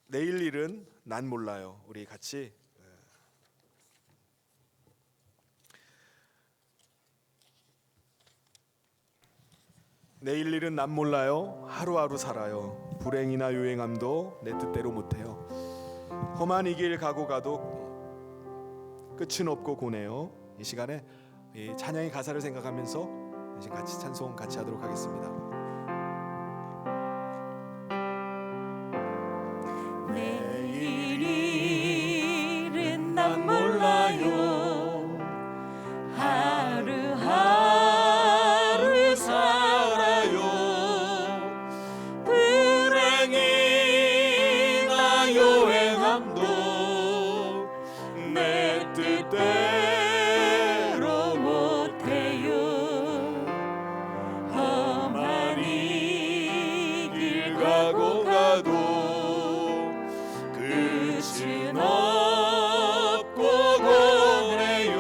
내일 일은 난 몰라요. 우리 같이 내일 일은 난 몰라요. 하루하루 살아요. 불행이나 유행함도 내 뜻대로 못해요. 험한 이 길 가고 가도 끝은 없고 고네요. 이 시간에 이 찬양의 가사를 생각하면서 이제 같이 찬송 같이 하도록 하겠습니다. 내일 일은 난 몰라요. 하루하루 살아요. 불행이나 요행함도 내 뜻대로 못해요. 험한 이 길 가고 가도 끝은 없고 고네요.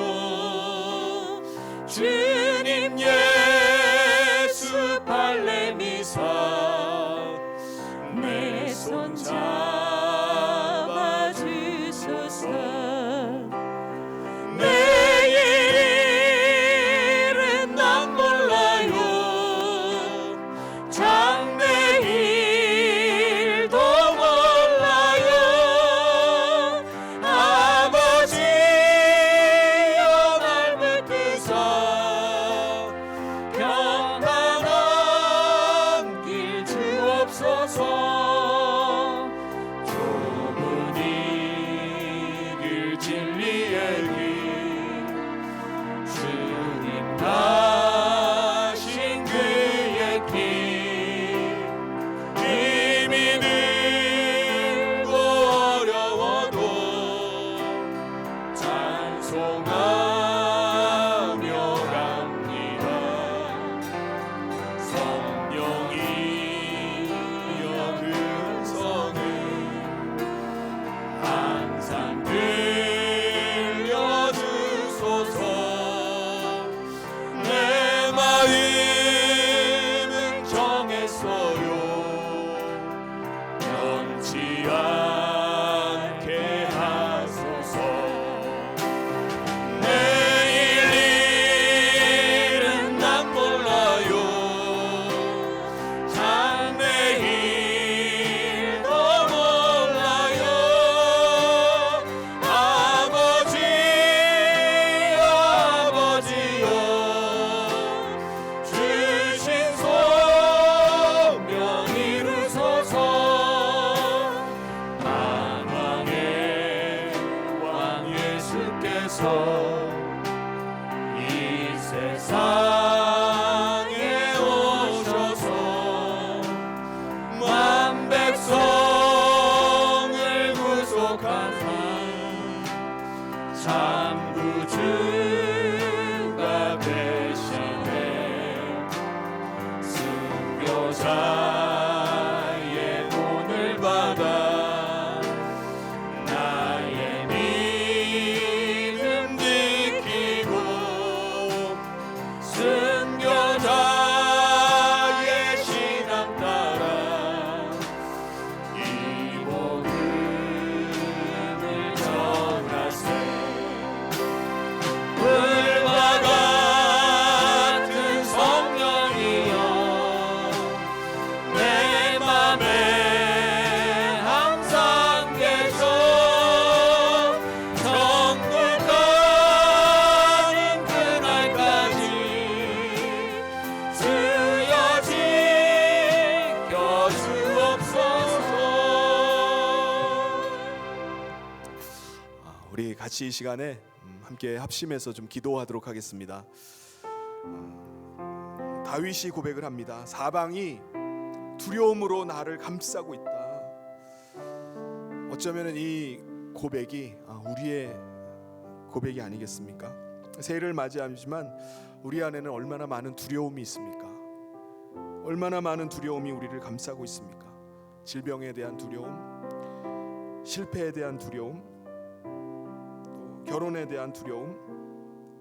주님 예수 발레미사 내 손 잡아주소서. 내일은 난 몰라요. 장래일도 몰라요. 아버지여 날 붙드사 평안한 길 주옵소서. 주옵소서. 우리 같이 이 시간에 함께 합심해서 좀 기도하도록 하겠습니다. 다윗이 고백을 합니다. 사방이 두려움으로 나를 감싸고 있다. 어쩌면 이 고백이 우리의 고백이 아니겠습니까? 새해를 맞이하지만 우리 안에는 얼마나 많은 두려움이 있습니까? 얼마나 많은 두려움이 우리를 감싸고 있습니까? 질병에 대한 두려움, 실패에 대한 두려움, 또 결혼에 대한 두려움,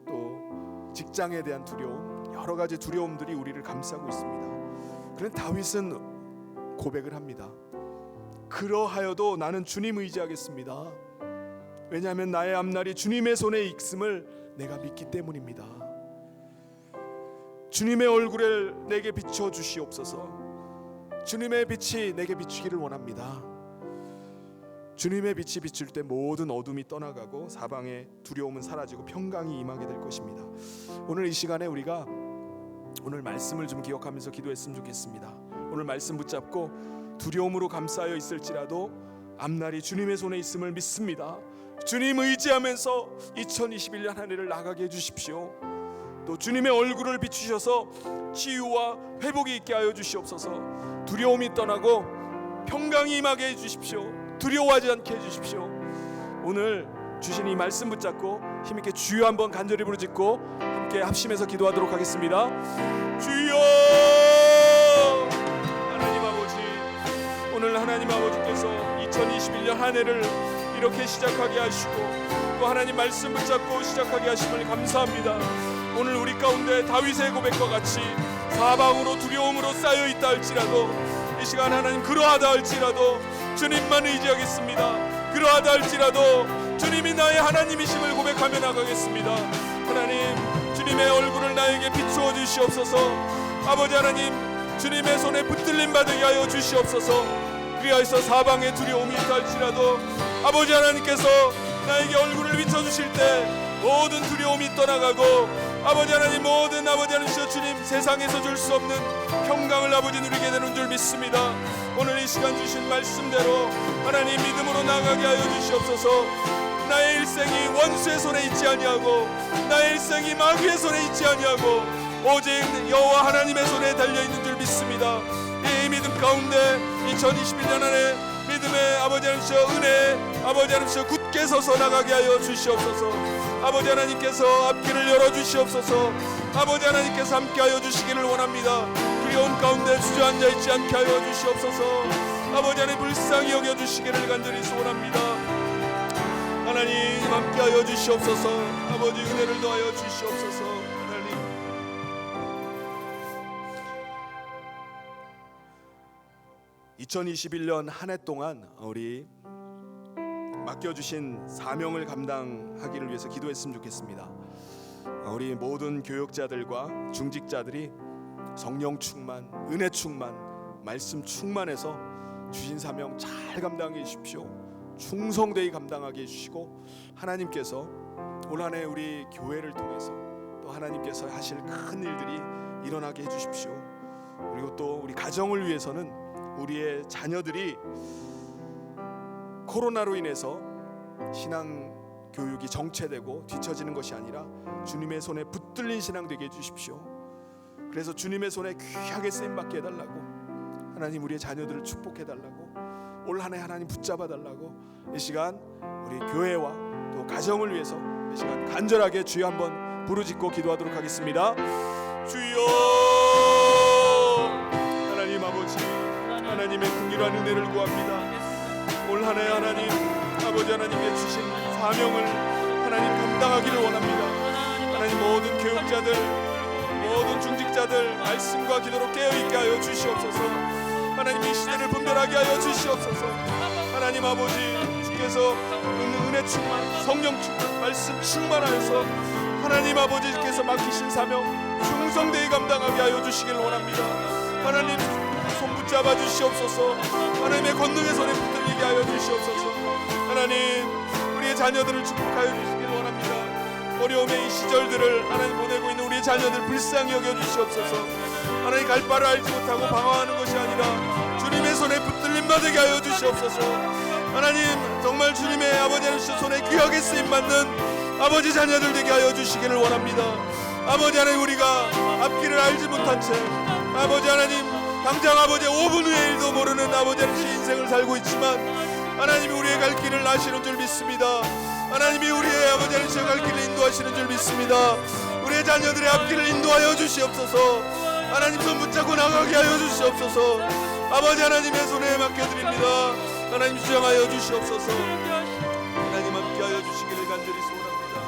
또 직장에 대한 두려움, 여러 가지 두려움들이 우리를 감싸고 있습니다. 그런데 다윗은 고백을 합니다. 그러하여도 나는 주님 의지하겠습니다. 왜냐하면 나의 앞날이 주님의 손에 있음을 내가 믿기 때문입니다. 주님의 얼굴을 내게 비춰 주시옵소서. 주님의 빛이 내게 비추기를 원합니다. 주님의 빛이 비출 때 모든 어둠이 떠나가고 사방의 두려움은 사라지고 평강이 임하게 될 것입니다. 오늘 이 시간에 우리가 오늘 말씀을 좀 기억하면서 기도했으면 좋겠습니다. 오늘 말씀 붙잡고 두려움으로 감싸여 있을지라도 앞날이 주님의 손에 있음을 믿습니다. 주님 의지하면서 2021년 한 해를 나가게 해주십시오. 또 주님의 얼굴을 비추셔서 치유와 회복이 있게 하여 주시옵소서. 두려움이 떠나고 평강이 임하게 해주십시오. 두려워하지 않게 해주십시오. 오늘 주신 이 말씀 붙잡고 힘있게 주여 한번 간절히 부르짖고 함께 합심해서 기도하도록 하겠습니다. 주여, 하나님 아버지, 오늘 하나님 아버지께서 2021년 한 해를 이렇게 시작하게 하시고 또 하나님 말씀 붙잡고 시작하게 하심을 감사합니다. 오늘 우리 가운데 다윗의 고백과 같이 사방으로 두려움으로 쌓여있다 할지라도 이 시간 하나님 그러하다 할지라도 주님만 의지하겠습니다. 그러하다 할지라도 주님이 나의 하나님이심을 고백하며 나가겠습니다. 하나님, 주님의 얼굴을 나에게 비추어 주시옵소서. 아버지 하나님, 주님의 손에 붙들림 받게 하여 주시옵소서. 그리하여서 사방에 두려움이 있다 할지라도 아버지 하나님께서 나에게 얼굴을 비춰주실 때 모든 두려움이 떠나가고 아버지 하나님 모든 아버지 하나님 주님 세상에서 줄 수 없는 평강을 아버지 누리게 되는 줄 믿습니다. 오늘 이 시간 주신 말씀대로 하나님 믿음으로 나가게 하여 주시옵소서. 나의 일생이 원수의 손에 있지 아니하고 나의 일생이 마귀의 손에 있지 아니하고 오직 여호와 하나님의 손에 달려있는 줄 믿습니다. 이 믿음 가운데 2021년 안에 믿음의 아버지 하나님 은혜 아버지 하나님 굳게 서서 나가게 하여 주시옵소서. 아버지 하나님께서 앞길을 열어주시옵소서. 아버지 하나님께서 함께하여 주시기를 원합니다. 두려움 가운데 주저앉아 있지 않게 하여 주시옵소서. 아버지 하나님 불쌍히 여겨주시기를 간절히 소원합니다. 하나님 함께하여 주시옵소서. 아버지 은혜를 더하여 주시옵소서. 하나님, 2021년 한 해 동안 우리 맡겨주신 사명을 감당하기를 위해서 기도했으면 좋겠습니다. 우리 모든 교역자들과 중직자들이 성령 충만, 은혜 충만, 말씀 충만해서 주신 사명 잘 감당해 주십시오. 충성되이 감당하게 해주시고 하나님께서 올 한 해 우리 교회를 통해서 또 하나님께서 하실 큰 일들이 일어나게 해주십시오. 그리고 또 우리 가정을 위해서는 우리의 자녀들이 코로나로 인해서 신앙 교육이 정체되고 뒤처지는 것이 아니라 주님의 손에 붙들린 신앙 되게 해주십시오. 그래서 주님의 손에 귀하게 쓰임받게 해달라고 하나님 우리의 자녀들을 축복해달라고 올 한 해 하나님 붙잡아달라고 이 시간 우리 교회와 또 가정을 위해서 이 시간 간절하게 주여 한번 부르짖고 기도하도록 하겠습니다. 주여, 하나님 아버지, 하나님의 긍휼한 은혜를 구합니다. 올 한 해 하나님 아버지 하나님께 주신 사명을 하나님 감당하기를 원합니다. 하나님 모든 교육자들 모든 중직자들 말씀과 기도로 깨어있게 하여 주시옵소서. 하나님 이 시대를 분별하게 하여 주시옵소서. 하나님 아버지 주께서 은혜 충만 성령 충만 말씀 충만하여서 하나님 아버지께서 맡기신 사명 충성되이 감당하게 하여 주시길 원합니다. 하나님 손 붙잡아 주시옵소서. 하나님의 권능의 손에 붙들리게 하여 주시옵소서. 하나님 우리의 자녀들을 축복하여 주시길 원합니다. 어려움의 이 시절들을 하나님 보내고 있는 우리의 자녀들 불쌍히 여겨 주시옵소서. 하나님 갈 바를 알지 못하고 방황하는 것이 아니라 주님의 손에 붙들려 하나가 되게 하여 주시옵소서. 하나님 정말 주님의 아버지 하나님 손에 귀하게 쓰임받는 아버지 자녀들 되게 하여 주시기를 원합니다. 아버지 하나님 우리가 앞길을 알지 못한 채 아버지 하나님 당장 아버지 5분 후의 일도 모르는 아버지 하나님 인생을 살고 있지만 하나님이 우리의 갈 길을 아시는 줄 믿습니다. 하나님이 우리의 아버지 하나님 갈 길을 인도하시는 줄 믿습니다. 우리의 자녀들의 앞길을 인도하여 주시옵소서. 하나님 손 붙잡고 나가게 하여 주시옵소서. 아버지 하나님의 손에 맡겨드립니다. 하나님 주장하여 주시옵소서. 하나님 함께하여 주시기를 간절히 소원합니다.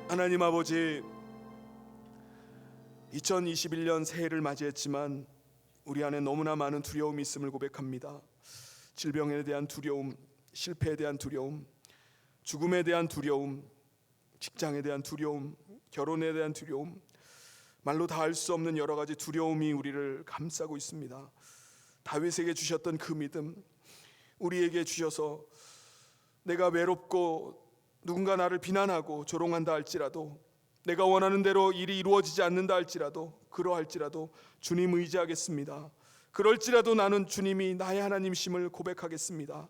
하나님 아버지 2021년 새해를 맞이했지만 우리 안에 너무나 많은 두려움이 있음을 고백합니다. 질병에 대한 두려움, 실패에 대한 두려움, 죽음에 대한 두려움, 직장에 대한 두려움, 결혼에 대한 두려움, 말로 다 알 수 없는 여러 가지 두려움이 우리를 감싸고 있습니다. 다윗에게 주셨던 그 믿음 우리에게 주셔서 내가 외롭고 누군가 나를 비난하고 조롱한다 할지라도 내가 원하는 대로 일이 이루어지지 않는다 할지라도 그러할지라도 주님 의지하겠습니다. 그럴지라도 나는 주님이 나의 하나님심을 고백하겠습니다.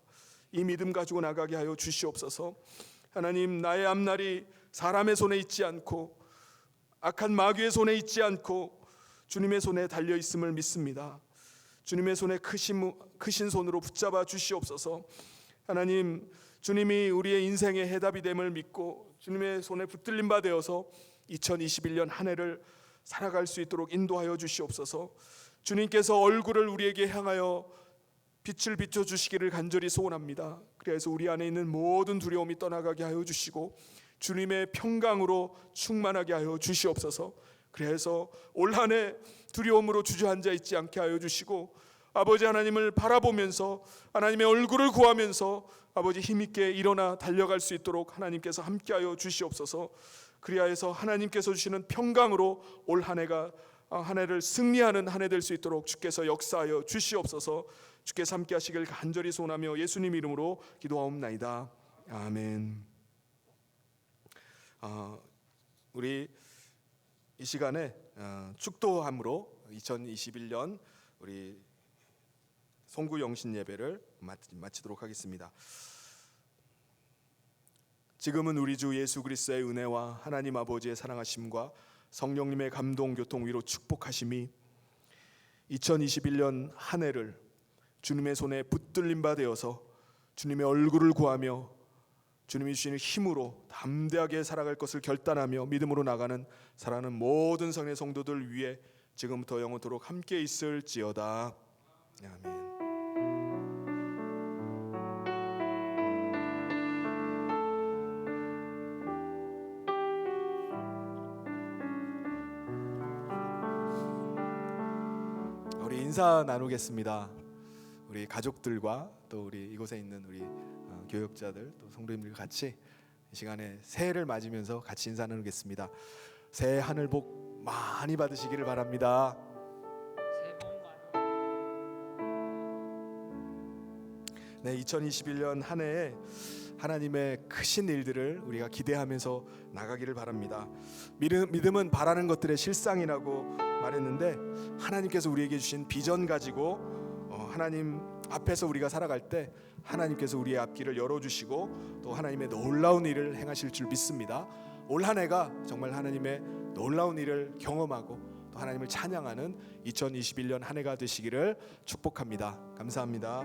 이 믿음 가지고 나가게 하여 주시옵소서. 하나님 나의 앞날이 사람의 손에 있지 않고 악한 마귀의 손에 있지 않고 주님의 손에 달려 있음을 믿습니다. 주님의 손에 크신 손으로 붙잡아 주시옵소서. 하나님 주님이 우리의 인생의 해답이 됨을 믿고 주님의 손에 붙들림 바 되어서 2021년 한 해를 살아갈 수 있도록 인도하여 주시옵소서. 주님께서 얼굴을 우리에게 향하여 빛을 비춰 주시기를 간절히 소원합니다. 그래서 우리 안에 있는 모든 두려움이 떠나가게 하여 주시고 주님의 평강으로 충만하게 하여 주시옵소서. 그래서 올 한 해 두려움으로 주저앉아 있지 않게 하여 주시고 아버지 하나님을 바라보면서 하나님의 얼굴을 구하면서 아버지 힘있게 일어나 달려갈 수 있도록 하나님께서 함께하여 주시옵소서. 그리하여서 하나님께서 주시는 평강으로 올 한 해가 한 해를 승리하는 한 해 될 수 있도록 주께서 역사하여 주시옵소서. 주께서 함께 하시길 간절히 소원하며 예수님 이름으로 기도하옵나이다. 아멘. 우리 이 시간에 축도함으로 2021년 우리 송구 영신 예배를 마치도록 하겠습니다. 지금은 우리 주 예수 그리스도의 은혜와 하나님 아버지의 사랑하심과 성령님의 감동 교통 위로 축복하심이 2021년 한 해를 주님의 손에 붙들림 바 되어서 주님의 얼굴을 구하며 주님이 주시는 힘으로 담대하게 살아갈 것을 결단하며 믿음으로 나가는 사랑하는 모든 성의 성도들 위해 지금부터 영원토록 함께 있을지어다. 아멘. 우리 인사 나누겠습니다. 우리 가족들과 또 우리 이곳에 있는 우리 교역자들 또 성도님들 같이 이 시간에 새해를 맞으면서 같이 인사 나누겠습니다. 새해 하늘 복 많이 받으시기를 바랍니다. 네, 2021년 한 해에 하나님의 크신 일들을 우리가 기대하면서 나가기를 바랍니다. 믿음은 바라는 것들의 실상이라고 말했는데 하나님께서 우리에게 주신 비전 가지고 하나님 앞에서 우리가 살아갈 때 하나님께서 우리의 앞길을 열어주시고 또 하나님의 놀라운 일을 행하실 줄 믿습니다. 올 한 해가 정말 하나님의 놀라운 일을 경험하고 또 하나님을 찬양하는 2021년 한 해가 되시기를 축복합니다. 감사합니다.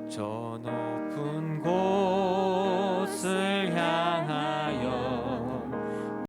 저